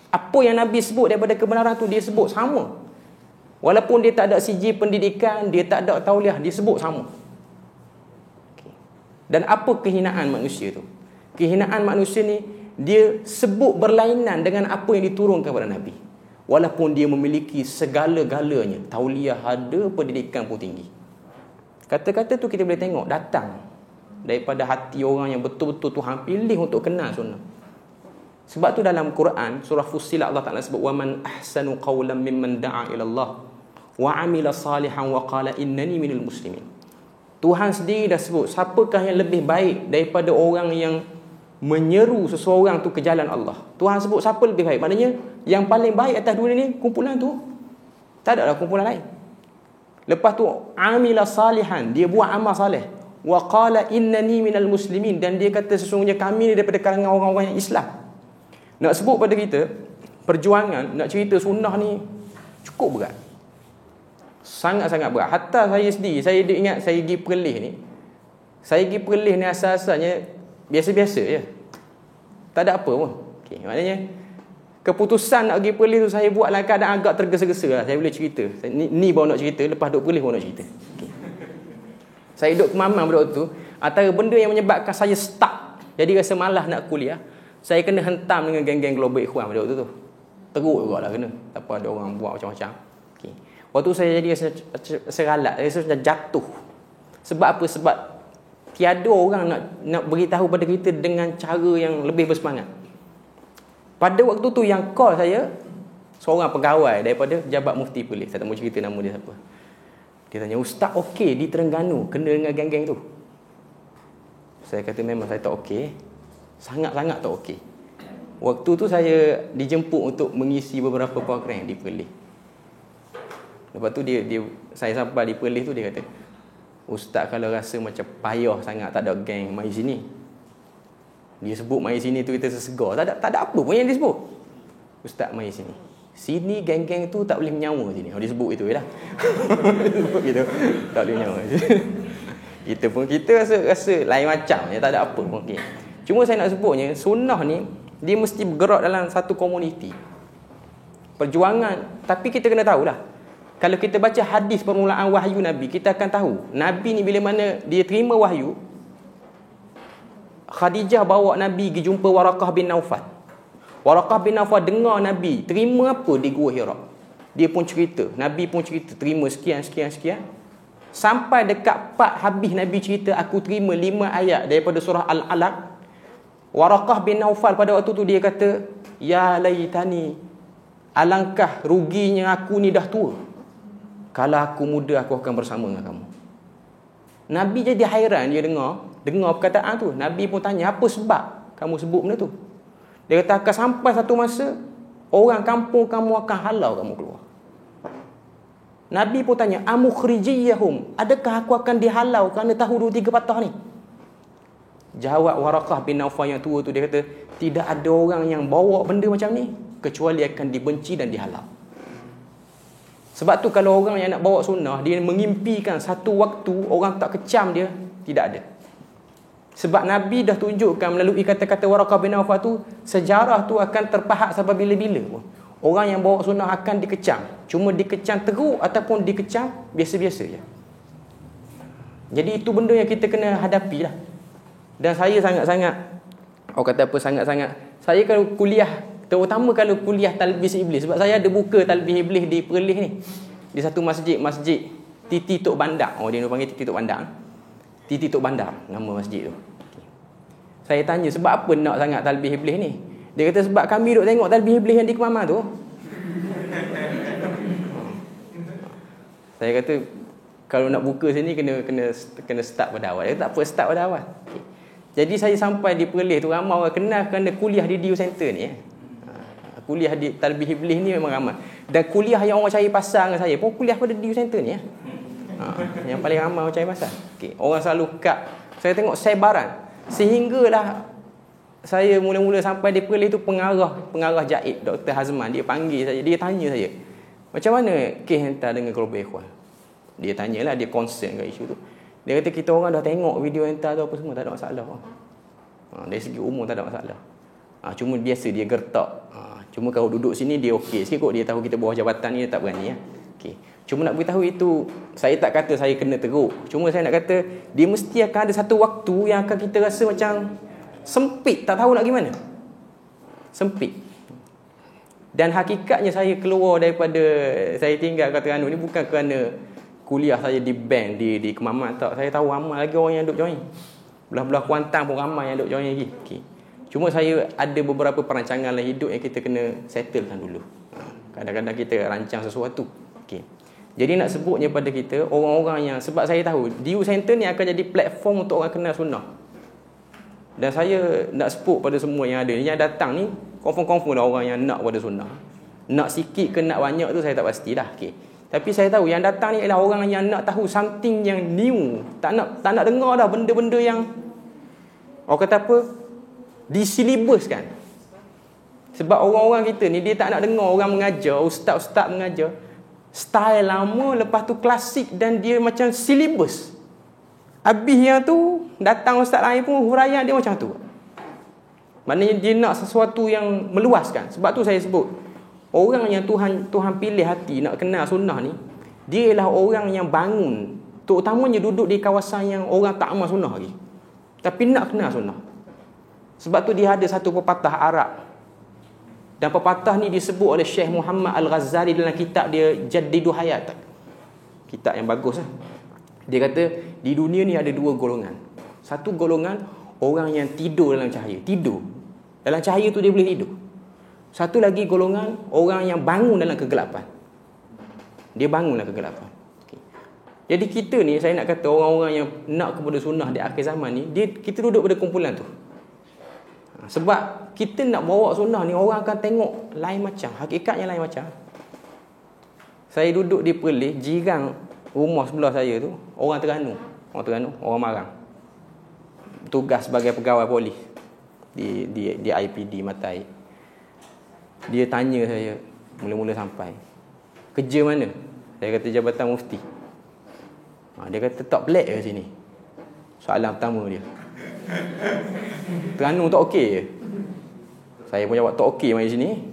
Apa yang Nabi sebut daripada kebenaran tu, dia sebut sama. Walaupun dia tak ada sijil pendidikan, dia tak ada tauliah, dia sebut sama. Okay. Dan apa kehinaan manusia tu? Kehinaan manusia ni, dia sebut berlainan dengan apa yang diturunkan kepada Nabi. Walaupun dia memiliki segala-galanya. Tauliah ada, pendidikan pun tinggi. Kata-kata tu kita boleh tengok datang daripada hati orang yang betul-betul Tuhan pilih untuk kenal sunnah. Sebab tu dalam Quran, surah Fussilat, Allah Ta'ala sebut, "Waman ahsanu qawlan mimman da'a ila Allah wa amila salihan wa qala innani minal muslimin." Tuhan sendiri dah sebut, siapakah yang lebih baik daripada orang yang menyeru seseorang tu ke jalan Allah. Tuhan sebut siapa lebih baik. Maknanya yang paling baik atas dunia ni kumpulan tu. Tak ada lah kumpulan lain. Lepas tu amila salihan, dia buat amal saleh. Wa qala innani minal muslimin, dan dia kata sesungguhnya kami ni daripada kalangan orang-orang yang Islam. Nak sebut pada kita, perjuangan nak cerita sunnah ni cukup berat. Sangat-sangat berat. Hatta saya sendiri, saya ingat saya pergi Perlis ni. Saya pergi Perlis ni asal-asalnya biasa-biasa je. Tak ada apa pun. Okay, maknanya keputusan nak pergi Perlis tu saya buat dalam keadaan agak tergesa-gesa lah. Saya boleh cerita. Ni baru nak cerita, lepas duduk Perlis baru nak cerita. Okay. Saya duduk Kemamang pada waktu tu. Antara benda yang menyebabkan saya stuck, jadi rasa malas nak kuliah, saya kena hentam dengan geng-geng Global Ikhwan pada waktu tu. Teruk juga lah kena. Tak apa, ada orang buat macam-macam. Okay. Waktu saya jadi rasa seralat, rasa macam jatuh. Sebab apa? Sebab tiada orang nak beritahu pada kita dengan cara yang lebih bersemangat. Pada waktu tu yang call saya seorang pegawai daripada Jabat Mufti Perlis. Saya tak mau cerita nama dia siapa. Dia tanya, "Ustaz okey di Terengganu kena dengan geng-geng tu?" Saya kata memang saya tak okey. Sangat-sangat tak okey. Waktu tu saya dijemput untuk mengisi beberapa program di Perlis. Lepas tu saya sampai di Perlis tu, dia kata, "Ustaz kalau rasa macam payah sangat tak ada geng, mari sini." Dia sebut mari sini tu kita sesegar. Tak ada apa pun yang dia sebut. "Ustaz mari sini. Sini geng-geng tu tak boleh menyawa sini." Dia sebut itu je lah. Sebut gitu. Tak boleh menyawa. Kita rasa lain macam je, tak ada apa pun. Okay. Cuma saya nak sebutnya, sunnah ni dia mesti bergerak dalam satu komuniti. Perjuangan, tapi kita kena tahulah. Kalau kita baca hadis permulaan wahyu Nabi, kita akan tahu Nabi ni bila mana dia terima wahyu, Khadijah bawa Nabi pergi jumpa Waraqah bin Naufal. Waraqah bin Naufal dengar Nabi terima apa di Gua Hira. Dia pun cerita, Nabi pun cerita terima sekian. Sampai dekat part habis Nabi cerita, aku terima 5 ayat daripada surah Al-Alaq. Waraqah bin Naufal pada waktu tu dia kata, ya laitani, alangkah ruginya aku ni dah tua. Kalau aku muda, aku akan bersama dengan kamu. Nabi jadi hairan, dia dengar perkataan tu. Nabi pun tanya, apa sebab kamu sebut benda tu? Dia kata, akan sampai satu masa orang kampung kamu akan halau kamu keluar. Nabi pun tanya, amukhrijiyahum, adakah aku akan dihalau kerana tahu 2-3 patah ni? Jawab Waraqah bin Naufal yang tua tu, dia kata, tidak ada orang yang bawa benda macam ni kecuali akan dibenci dan dihalau. Sebab tu kalau orang yang nak bawa sunnah, dia mengimpikan satu waktu orang tak kecam dia, tidak ada. Sebab Nabi dah tunjukkan melalui kata-kata Waraqah bin Naufal tu, sejarah tu akan terpahat sampai bila-bila pun. Orang yang bawa sunnah akan dikecam. Cuma dikecam teruk ataupun dikecam biasa-biasa je. Jadi itu benda yang kita kena hadapi lah. Dan saya sangat-sangat, orang kata apa, sangat-sangat, saya kalau kuliah, terutama kalau kuliah talbis iblis, sebab saya ada buka talbis iblis di Perlis ni, di satu masjid Titi Tok Bandar. Oh, dia panggil Titi Tok Bandar. Titi Tok Bandar nama masjid tu. Saya tanya, sebab apa nak sangat talbis iblis ni? Dia kata, sebab kami duk tengok talbis iblis yang di Kemama tu. Saya kata, kalau nak buka sini kena start pada awal. Dia kata, tak apa, start pada awal. Okay. Jadi saya sampai di Perlis tu, ramai orang kenal kerana kuliah di DU Center ni. Kuliah di talbis iblis ni memang ramai. Dan kuliah yang orang cari pasal dengan saya pun kuliah pada DU Center ni. Yang paling ramai orang cari pasal. Okay. Orang selalu kat. Saya tengok sebaran. Sehinggalah saya mula-mula sampai di Perlis tu, pengarah Jaid, Dr. Hazman, dia panggil saya, dia tanya saya, macam mana kes hentar dengan kelompok ikhwan? Dia tanyalah, dia concern dengan isu tu. Dia kata, kita orang dah tengok video hentar tu apa semua, tak ada masalah. Dari segi umur tak ada masalah. Cuma biasa dia gertak. Cuma kalau duduk sini dia okey sikit kot, dia tahu kita bawah jabatan ni, dia tak berani. Okay. Cuma nak beritahu itu, saya tak kata saya kena teruk. Cuma saya nak kata, dia mesti akan ada satu waktu yang akan kita rasa macam sempit, tak tahu nak gimana. Sempit. Dan hakikatnya saya keluar daripada, saya tinggal kat Terengganu ni bukan kerana kuliah saya di band di Kemaman, tak. Saya tahu ramai lagi orang yang duk join. Belah-belah Kuantan pun ramai yang duk join lagi. Okay. Cuma saya ada beberapa perancangan dalam hidup yang kita kena settlekan dulu. Kadang-kadang kita rancang sesuatu. Okay. Jadi nak sebutnya pada kita, orang-orang yang, sebab saya tahu DU Center ni akan jadi platform untuk orang kenal sunnah. Dan saya nak sebut pada semua yang ada, yang datang ni confirm lah orang yang nak pada sunnah. Nak sikit ke nak banyak tu saya tak pastilah. Okay. Tapi saya tahu yang datang ni adalah orang yang nak tahu something yang new. Tak nak dengar dah benda-benda yang, orang kata apa, disilibuskan. Sebab orang-orang kita ni, dia tak nak dengar orang mengajar, ustaz-ustaz mengajar style lama, lepas tu klasik, dan dia macam silibus. Habis yang tu, datang ustaz lain pun huraian dia macam tu. Maknanya dia nak sesuatu yang meluaskan. Sebab tu saya sebut, orang yang Tuhan pilih hati nak kenal sunnah ni, dia ialah orang yang bangun, terutamanya duduk di kawasan yang orang tak amal sunnah lagi, tapi nak kenal sunnah. Sebab tu dia ada satu pepatah Arab, dan pepatah ni disebut oleh Syekh Muhammad Al-Ghazali dalam kitab dia Jaddidu Hayat. Kitab yang bagus lah. Dia kata, di dunia ni ada 2 golongan. Satu golongan, orang yang tidur dalam cahaya. Tidur. Dalam cahaya tu dia boleh tidur. Satu lagi golongan, orang yang bangun dalam kegelapan. Dia bangun dalam kegelapan. Okay. Jadi kita ni, saya nak kata orang-orang yang nak kepada sunnah di akhir zaman ni, kita duduk pada kumpulan tu. Sebab kita nak bawa sunnah ni, orang akan tengok lain macam. Hakikatnya lain macam. Saya duduk di Perlis, jiran rumah sebelah saya tu orang Terengganu, orang Marang, tugas sebagai pegawai polis di IPD Matai. Dia tanya saya mula-mula sampai, kerja mana? Saya kata Jabatan Mufti. Dia kata tak pelik ke sini? Soalan pertama dia. Terengganu tak okey ke? Saya pun jawab tak okey mari sini.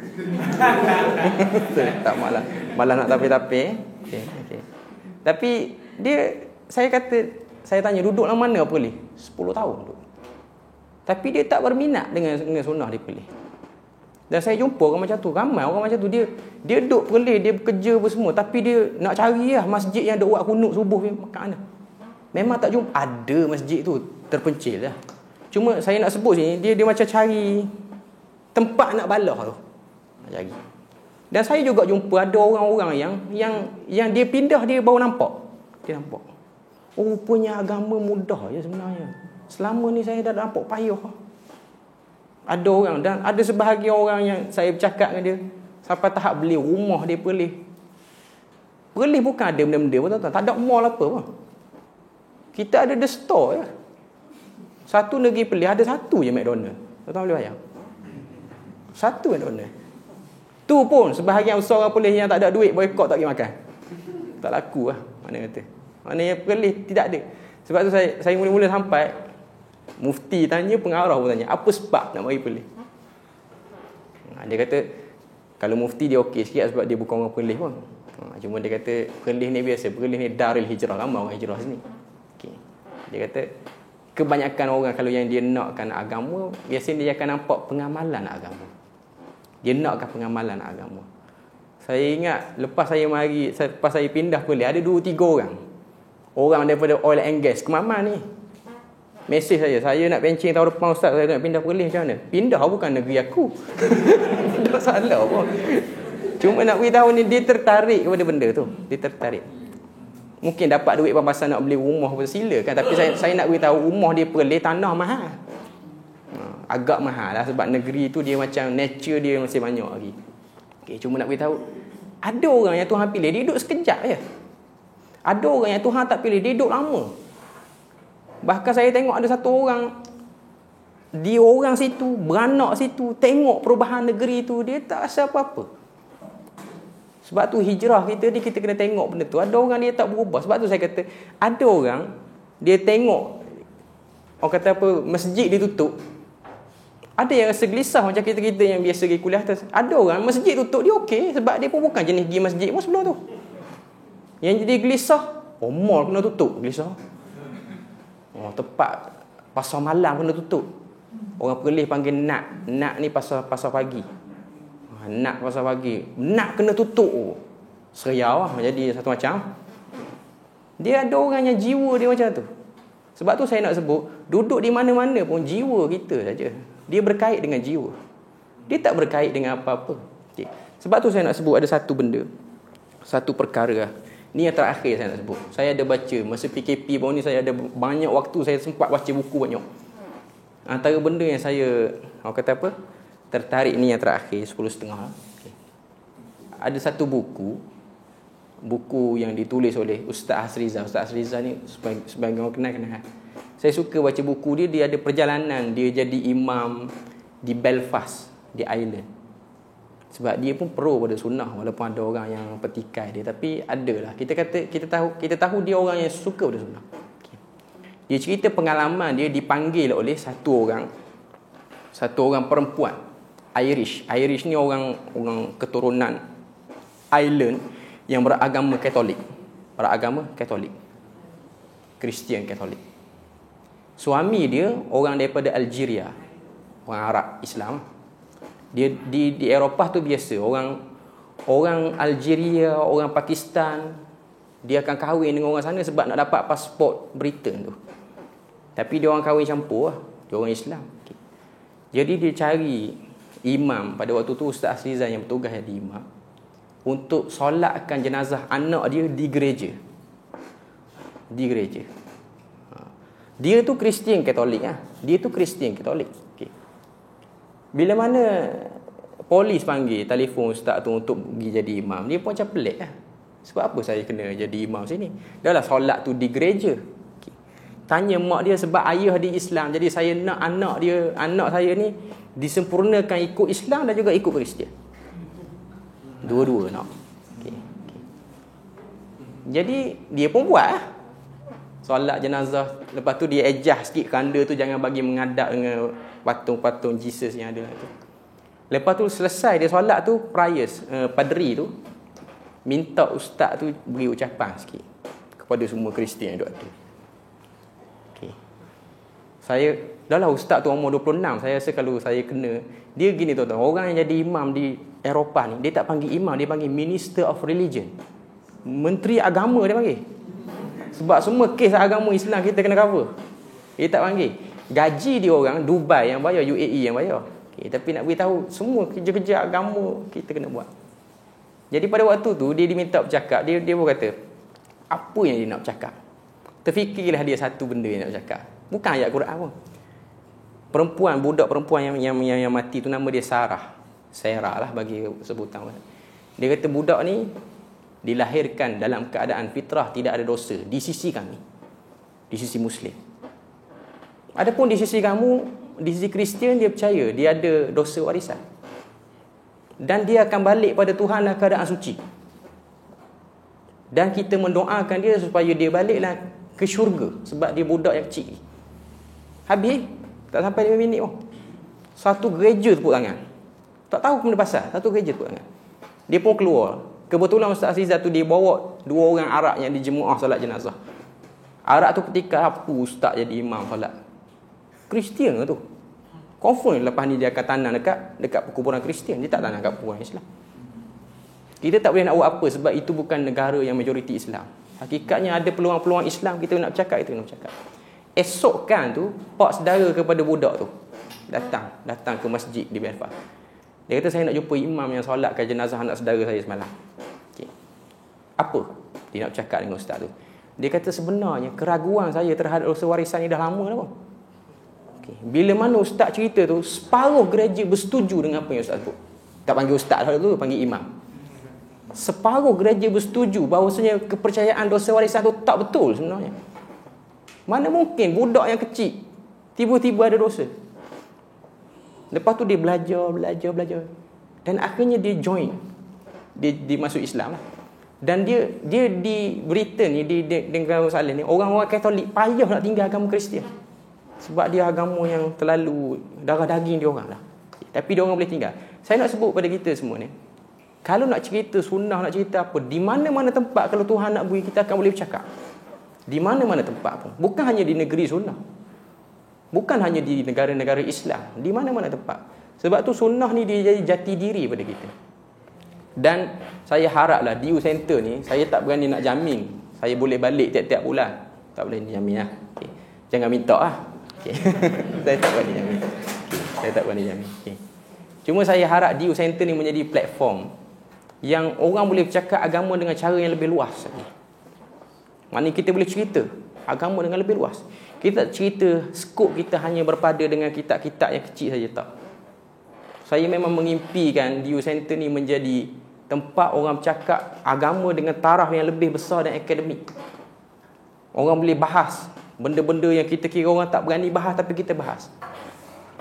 Tak malah nak tapi-tapi. Okay. Tapi saya tanya duduk dalam mana Perlis? 10 tahun duduk. Tapi dia tak berminat dengan sunnah di Perlis. Dan saya jumpa orang macam tu, ramai orang macam tu. Dia duduk perlis, dia bekerja apa semua, tapi dia nak cari lah masjid yang duk buat kunut subuh kat mana. Memang tak jumpa. Ada masjid tu terpencil lah. Cuma saya nak sebut sini, dia macam cari tempat nak balah tu. Cari. Dan saya juga jumpa ada orang-orang yang dia pindah, dia baru nampak. Dia nampak. Oh, rupanya agama mudah je sebenarnya. Selama ni saya dah nampak payah. Ada orang, dan ada sebahagian orang yang saya bercakap dengan dia sampai tahap beli rumah dia perlis. Perlis bukan ada benda-benda pun, tak ada mall apa pun. Kita ada the store je. Satu negeri perlis ada satu je McDonald. Tuan-tuan boleh bayang. Satu McDonald. Tu pun sebahagian besar orang perlis yang tak ada duit boykot tak pergi makan. Tak laku lah, mana kata. Maknanya perlis tidak ada. Sebab tu saya mula-mula sampai mufti tanya, pengarah pun tanya, apa sebab nak mari perlis? Dia kata kalau mufti dia okey sikit sebab dia bukan orang perlis pun. Cuma dia kata perlis ni biasa, perlis ni Darul Hijrah, ramai orang hijrah sini. Okay. Dia kata kebanyakan orang kalau yang dia nakkan agama, biasanya dia akan nampak pengamalan agama. Dia nakkan pengamalan agama. Saya ingat lepas saya pindah perlis, ada 2-3 orang. Orang daripada oil and gas, Kemaman ni. Mesej saya nak pencing tahun depan ustaz, saya nak pindah perlis macam mana? Pindah bukan negeri aku. Tak salah pun. Cuma nak beritahu ni, dia tertarik kepada benda tu. Dia tertarik. Mungkin dapat duit pampasan nak beli rumah pun silakan, tapi saya nak beritahu rumah dia perlis, tanah mahal. Agak mahal lah sebab negeri tu dia macam nature dia masih banyak lagi. Okay, cuma nak beritahu, ada orang yang Tuhan pilih, dia duduk sekejap je. Ada orang yang Tuhan tak pilih, dia duduk lama. Bahkan saya tengok ada satu orang, dia orang situ, beranak situ, tengok perubahan negeri tu, dia tak rasa apa-apa. Sebab tu hijrah kita kena tengok benda tu. Ada orang dia tak berubah. Sebab tu saya kata, ada orang dia tengok, orang kata apa, masjid ditutup. Ada yang rasa gelisah macam kita yang biasa pergi kuliah atas. Ada orang masjid tutup, dia okey sebab dia pun bukan jenis pergi masjid pun sebelum tu. Yang jadi gelisah, mall kena tutup, gelisah. Tempat pasar malam kena tutup. Orang perlis panggil nak. Nak ni pasar pagi. Nak pasar pagi. Nak kena tutup. Seriau lah. Jadi satu macam. Dia ada orang yang jiwa dia macam tu. Sebab tu saya nak sebut, duduk di mana-mana pun jiwa kita saja. Dia berkait dengan jiwa. Dia tak berkait dengan apa-apa. Okay. Sebab tu saya nak sebut ada satu benda. Satu perkara lah. Ni yang terakhir saya nak sebut. Saya ada baca masa PKP baru ni, saya ada banyak waktu, saya sempat baca buku banyak. Antara benda yang saya, orang kata apa, tertarik ni yang terakhir 10.5. Okay. Ada satu buku yang ditulis oleh Ustaz Hasriza. Ustaz Hasriza ni sebagai orang kenal. Saya suka baca buku dia. Dia ada perjalanan dia jadi imam di Belfast, di Ireland. Sebab dia pun pro pada sunnah, walaupun ada orang yang petikai dia, tapi adalah kita tahu dia orang yang suka pada sunnah. Okay. Dia cerita pengalaman dia dipanggil oleh satu orang perempuan Irish ni orang keturunan Ireland yang beragama Katolik, Kristian Katolik. Suami dia orang daripada Algeria, orang Arab Islam. Dia di Eropah tu biasa, orang Algeria, orang Pakistan, dia akan kahwin dengan orang sana sebab nak dapat pasport Britain tu. Tapi dia orang kahwin campur lah, dia orang Islam. Okay. Jadi dia cari imam, pada waktu tu Ustaz Asrizan yang bertugas jadi imam, untuk solatkan jenazah anak dia di gereja. Dia tu Kristian Katolik lah. Okay. Bila mana polis panggil, telefon ustaz tu untuk pergi jadi imam, dia pun macam pelik lah. Sebab apa saya kena jadi imam sini? Dah lah solat tu di gereja. Okay. Tanya mak dia, sebab ayah dia Islam, jadi saya nak anak saya ni disempurnakan ikut Islam dan juga ikut Kristian. Dua-dua nak. Okay. Jadi dia pun buat lah solat jenazah. Lepas tu dia adjust sikit kanda tu, jangan bagi menghadap dengan patung-patung Jesus yang ada tu. Lepas tu selesai dia solat tu, padri tu minta ustaz tu beri ucapan sikit kepada semua Kristian yang duduk tu. Okay. Dah lah ustaz tu umur 26. Saya rasa kalau saya kena, dia gini tuan-tuan, orang yang jadi imam di Eropah ni, dia tak panggil imam, dia panggil Minister of Religion. Menteri agama dia panggil. Sebab semua kes agama Islam kita kena cover. Dia tak panggil. Gaji dia orang Dubai yang bayar, UAE yang bayar. Tapi nak beritahu semua kerja-kerja agama kita kena buat. Jadi pada waktu tu dia diminta bercakap, dia pun kata, apa yang dia nak bercakap? Terfikirlah dia satu benda yang nak bercakap. Bukan ayat Quran pun. Budak perempuan yang mati tu nama dia Sarah lah bagi sebutan. Dia kata budak ni dilahirkan dalam keadaan fitrah, tidak ada dosa di sisi kami, di sisi Muslim. Adapun di sisi kamu, di sisi Kristian, dia percaya dia ada dosa warisan, dan dia akan balik pada Tuhan dalam keadaan suci. Dan kita mendoakan dia supaya dia baliklah ke syurga, sebab dia budak yang kecil. Habis tak sampai 5 minit pun, satu gereja tepuk tangan. Tak tahu benda pasal, satu gereja tepuk tangan. Dia pun keluar. Kebetulan Ustaz Azizah tu dia bawa 2 orang Arab yang di jemaah solat jenazah. Arab tu ketika apa ustaz jadi imam solat? Kristian tu. Confirm lepas ni dia akan tanam dekat perkuburan Kristian. Dia tak tanam dekat perkuburan Islam. Kita tak boleh nak buat apa sebab itu bukan negara yang majoriti Islam. Hakikatnya ada peluang-peluang Islam, kita nak bercakap, kita nak bercakap. Esok kan tu, pak saudara kepada budak tu datang ke masjid di Belfast. Dia kata, saya nak jumpa imam yang solatkan jenazah anak saudara saya semalam. Apa dia nak bercakap dengan ustaz tu? Dia kata, sebenarnya keraguan saya terhadap dosa warisan ni dah lama dah pun. Bila mana ustaz cerita tu, separuh gereja bersetuju dengan apa yang ustaz tu. Tak panggil ustaz tu, panggil imam. Separuh gereja bersetuju bahawasanya kepercayaan dosa warisan tu tak betul sebenarnya. Mana mungkin budak yang kecil tiba-tiba ada dosa. Lepas tu dia belajar. Dan akhirnya dia join. Dia masuk Islam lah. Dan dia di Britain ni, di negara Saleh ni, orang-orang Katolik payah nak tinggal agama Kristian. Sebab dia agama yang terlalu darah daging dia orang lah. Tapi dia orang boleh tinggal. Saya nak sebut pada kita semua ni, kalau nak cerita sunnah, nak cerita apa, di mana-mana tempat kalau Tuhan nak beri, kita akan boleh bercakap. Di mana-mana tempat pun. Bukan hanya di negeri sunnah. Bukan hanya di negara-negara Islam. Di mana-mana tempat. Sebab tu sunnah ni dia jadi jati diri pada kita. Dan saya haraplah DU Center ni, saya tak berani nak jamin saya boleh balik tiap-tiap bulan. Tak boleh jamin lah. Okay. Jangan minta lah. Okay. Saya tak berani jamin. Saya tak berani jamin. Okay. Cuma saya harap DU Center ni menjadi platform yang orang boleh bercakap agama dengan cara yang lebih luas lagi. Maknanya kita boleh cerita agama dengan lebih luas. Kita tak cerita skop kita hanya berpada dengan kitab-kitab yang kecil saja, tak. Saya memang mengimpikan DU Center ni menjadi tempat orang bercakap agama dengan taraf yang lebih besar dan akademik. Orang boleh bahas benda-benda yang kita kira orang tak berani bahas, tapi kita bahas.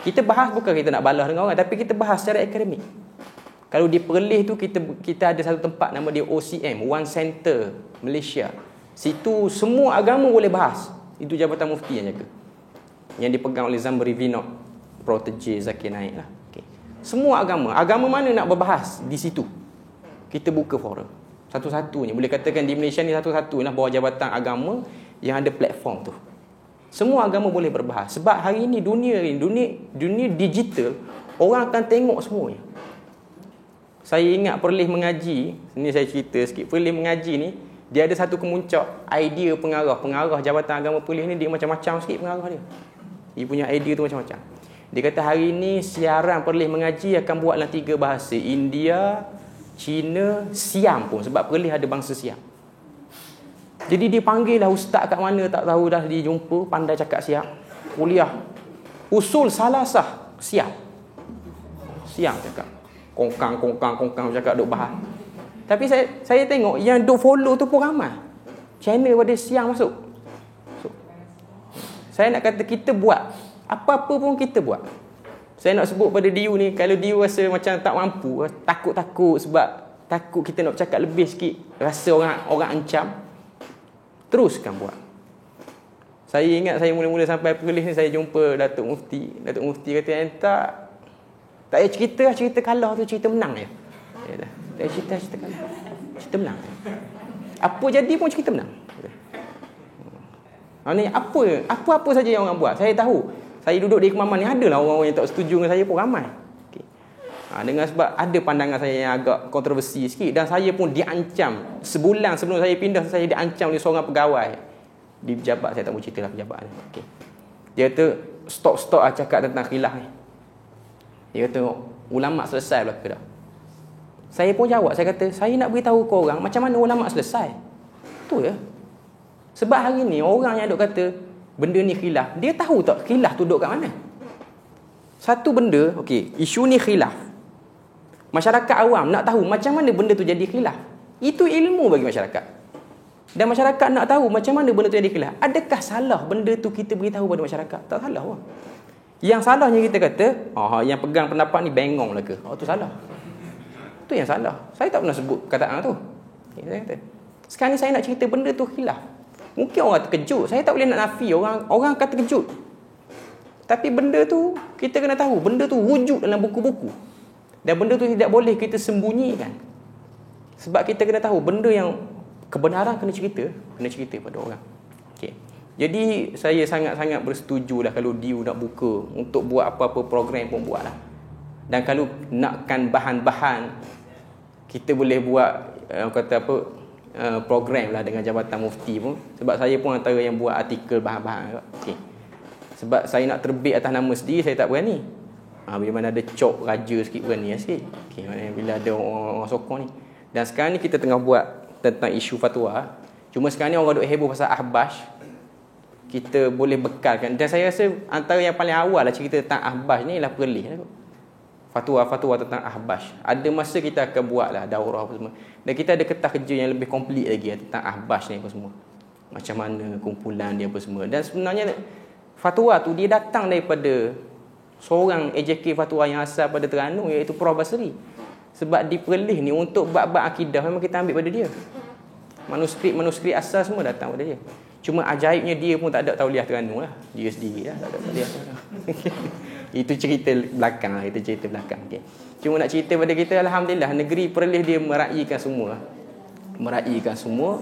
Kita bahas bukan kita nak balas dengan orang, tapi kita bahas secara akademik. Kalau di Perlis tu kita ada satu tempat nama dia OCM, One Center Malaysia. Situ semua agama boleh bahas. Itu Jabatan Mufti yang jaga, yang dipegang oleh Zambri Vinod, protege Zakir Naik lah. Okay. Semua agama mana nak berbahas di situ, kita buka forum. Satu-satunya, boleh katakan di Malaysia ni satu-satunya bawah jabatan agama yang ada platform tu. Semua agama boleh berbahas. Sebab hari ini dunia digital, orang akan tengok semuanya. Saya ingat Perlis mengaji, ni saya cerita sikit. Perlis mengaji ni, dia ada satu kemuncak idea pengarah Jabatan Agama Perlis ni, dia macam-macam sikit pengarah dia. Dia punya idea tu macam-macam. Dia kata hari ni siaran Perlis mengaji akan buat dalam 3 bahasa, India, Cina, Siam pun, sebab Perlis ada bangsa Siam. Jadi dia panggil lah ustaz kat mana tak tahu, dah dia jumpa, pandai cakap Siam, kuliah usul salasah Siam cakap kongkang cakap duk bahas. Tapi saya tengok yang duk follow tu pun ramai. Channel pada Siam masuk. Saya nak kata kita buat apa-apa pun kita buat. Saya nak sebut pada DU ni, kalau DU rasa macam tak mampu, takut sebab takut kita nak bercakap lebih sikit, rasa orang ancam, teruskan buat. Saya ingat saya mula-mula sampai Perlis ni, saya jumpa Datuk Mufti. Datuk Mufti kata, tak payah cerita kalah tu, cerita menang je. Tak cerita kalah, cerita menang. Apa jadi pun cerita menang. Ni apa saja yang orang buat. Saya tahu. Saya duduk di Kemaman ni adalah orang-orang yang tak setuju dengan saya pun ramai. Okey. Dengan sebab ada pandangan saya yang agak kontroversi sikit dan saya pun diancam. Sebulan sebelum saya pindah saya diancam oleh seorang pegawai di pejabat. Saya tak mau ceritalah pejabat ni. Okey. Dia kata stop cakap tentang khilaf ni. Dia kata ulama selesai belaka dah. Saya pun jawab, saya kata saya nak beritahu kau orang macam mana ulama selesai. Tu ya. Sebab hari ni orang yang duk kata benda ni khilaf, dia tahu tak khilaf tu duduk kat mana? Satu benda, okey, isu ni khilaf. Masyarakat awam nak tahu macam mana benda tu jadi khilaf. Itu ilmu bagi masyarakat. Dan masyarakat nak tahu macam mana benda tu jadi khilaf. Adakah salah benda tu kita beritahu pada masyarakat? Tak salah pun. Yang salahnya kita kata, yang pegang pendapat ni bengong lah ke? Tu salah. Tu yang salah. Saya tak pernah sebut kataan tu. Okay, saya kata. Sekarang ni saya nak cerita benda tu khilaf. Mungkin orang terkejut. Saya tak boleh nak nafi orang akan terkejut. Tapi benda tu kita kena tahu, benda tu wujud dalam buku-buku. Dan benda tu tidak boleh kita sembunyikan. Sebab kita kena tahu benda yang kebenaran kena cerita pada orang. Okey. Jadi saya sangat-sangat bersetujulah kalau DIU nak buka untuk buat apa-apa program pun buatlah. Dan kalau nakkan bahan-bahan kita boleh buat program lah dengan Jabatan Mufti pun. Sebab saya pun antara yang buat artikel bahan-bahan. Okay. Sebab saya nak terbit atas nama sendiri, saya tak berani. Bila mana ada cok raja sikit, berani sikit. Okay, bila ada orang sokong ni. Dan sekarang ni kita tengah buat tentang isu fatwa. Cuma sekarang ni orang duk heboh pasal ahbash. Kita boleh bekalkan. Dan saya rasa antara yang paling awal lah cerita tentang ahbash ni ialah perlis lah. Fatwa-fatwa tentang ahbash. Ada masa kita akan buat lah daurah apa semua. Dan kita ada kertas kerja yang lebih komplit lagi tentang ahbash ni apa semua. Macam mana kumpulan dia apa semua. Dan sebenarnya fatwa tu dia datang daripada seorang AJK fatwa yang asal pada Terengganu, iaitu Prof Basri. Sebab di perlis ni untuk bab-bab akidah memang kita ambil pada dia. Manuskrip asal semua datang pada dia. Cuma ajaibnya dia pun tak ada tauliah Terengganu lah. Dia sendiri lah tak ada tauliah. Itu cerita belakang. Okay. Cuma nak cerita pada kita, alhamdulillah negeri Perlis dia meraihkan semua.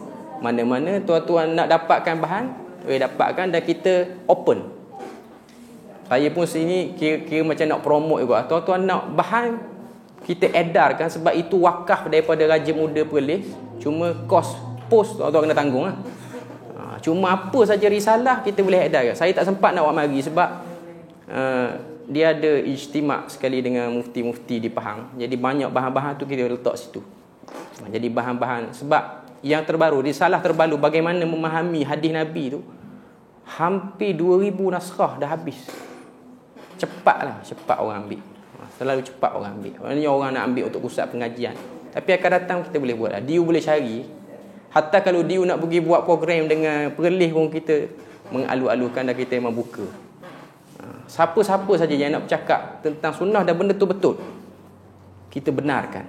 Mana-mana tuan-tuan nak dapatkan bahan, dapatkan dan kita open. Saya pun sini kira macam nak promote juga. Tuan-tuan nak bahan, kita edarkan sebab itu wakaf daripada Raja Muda Perlis. Cuma kos pos tuan-tuan kena tanggung lah. Cuma apa saja risalah kita boleh edarkan. Saya tak sempat nak buat mari sebab dia ada ijtimak sekali dengan mufti-mufti di Pahang. Jadi banyak bahan-bahan tu kita letak situ. Jadi bahan-bahan sebab yang terbaru, risalah terbaru bagaimana memahami hadis Nabi tu hampir 2000 naskah dah habis. Cepat orang ambil. Selalu cepat orang ambil. Maknanya orang nak ambil untuk pusat pengajian. Tapi akan datang kita boleh buat lah. DIU boleh cari. Hatta kalau DIU nak pergi buat program dengan Perlis pun kita mengalu-alukan dan kita memang buka. Siapa-siapa saja yang nak bercakap tentang sunnah dan benda tu betul, kita benarkan.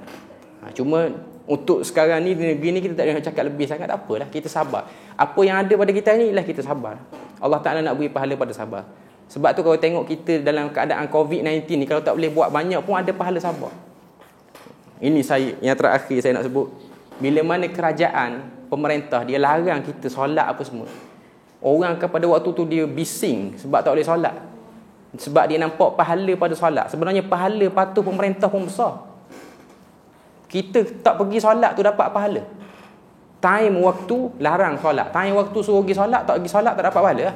Cuma untuk sekarang ni, di negeri ni kita tak boleh nak cakap lebih sangat. Tak apalah, kita sabar. Apa yang ada pada kita ni lah kita sabar. Allah Ta'ala nak beri pahala pada sabar. Sebab tu kalau tengok kita dalam keadaan COVID-19 ni, kalau tak boleh buat banyak pun ada pahala sabar. Ini saya yang terakhir saya nak sebut. Bila mana kerajaan, pemerintah dia larang kita solat apa semua, orang kan pada waktu tu dia bising sebab tak boleh solat. Sebab dia nampak pahala pada solat. Sebenarnya pahala patuh pemerintah pun besar. Kita tak pergi solat tu dapat pahala. Time waktu larang solat, time waktu suruh pergi solat, tak pergi solat tak dapat pahala.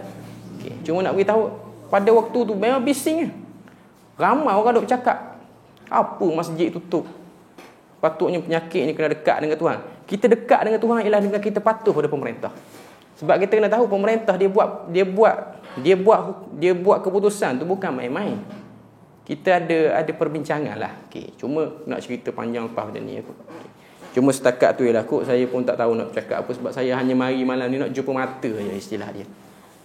Okay. Cuma nak beritahu, pada waktu tu memang bising. Ramai orang duk bercakap, apa masjid tutup, patutnya penyakit ni kena dekat dengan Tuhan. Kita dekat dengan Tuhan ialah dengan kita patuh pada pemerintah. Sebab kita kena tahu pemerintah dia buat keputusan tu bukan main-main. Kita ada perbincangan lah. Okay. Cuma nak cerita panjang lepas macam ni. Okay. Cuma setakat tu ialah saya pun tak tahu nak bercakap apa. Sebab saya hanya mari malam ni nak jumpa mata je istilah dia.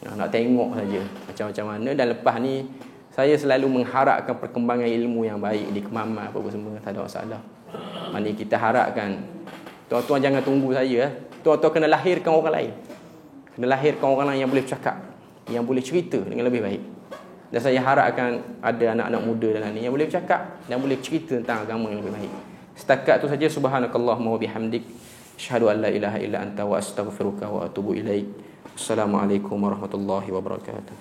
Nak tengok saja macam-macam mana. Dan lepas ni saya selalu mengharapkan perkembangan ilmu yang baik di Kemaman apa semua. Tak ada masalah. Mana kita harapkan tuan-tuan jangan tunggu saya. Tuan-tuan kena lahirkan orang lain. Kena lahirkan orang lain yang boleh bercakap, yang boleh cerita dengan lebih baik. Dan saya harapkan ada anak-anak muda dalam ni yang boleh bercakap dan boleh cerita tentang agama yang lebih baik. Setakat tu saja. Subhanakallahumma wa bihamdik, asyhadu an la ilaha illa anta wa astaghfiruka wa atubu ilaik. Assalamualaikum warahmatullahi wabarakatuh.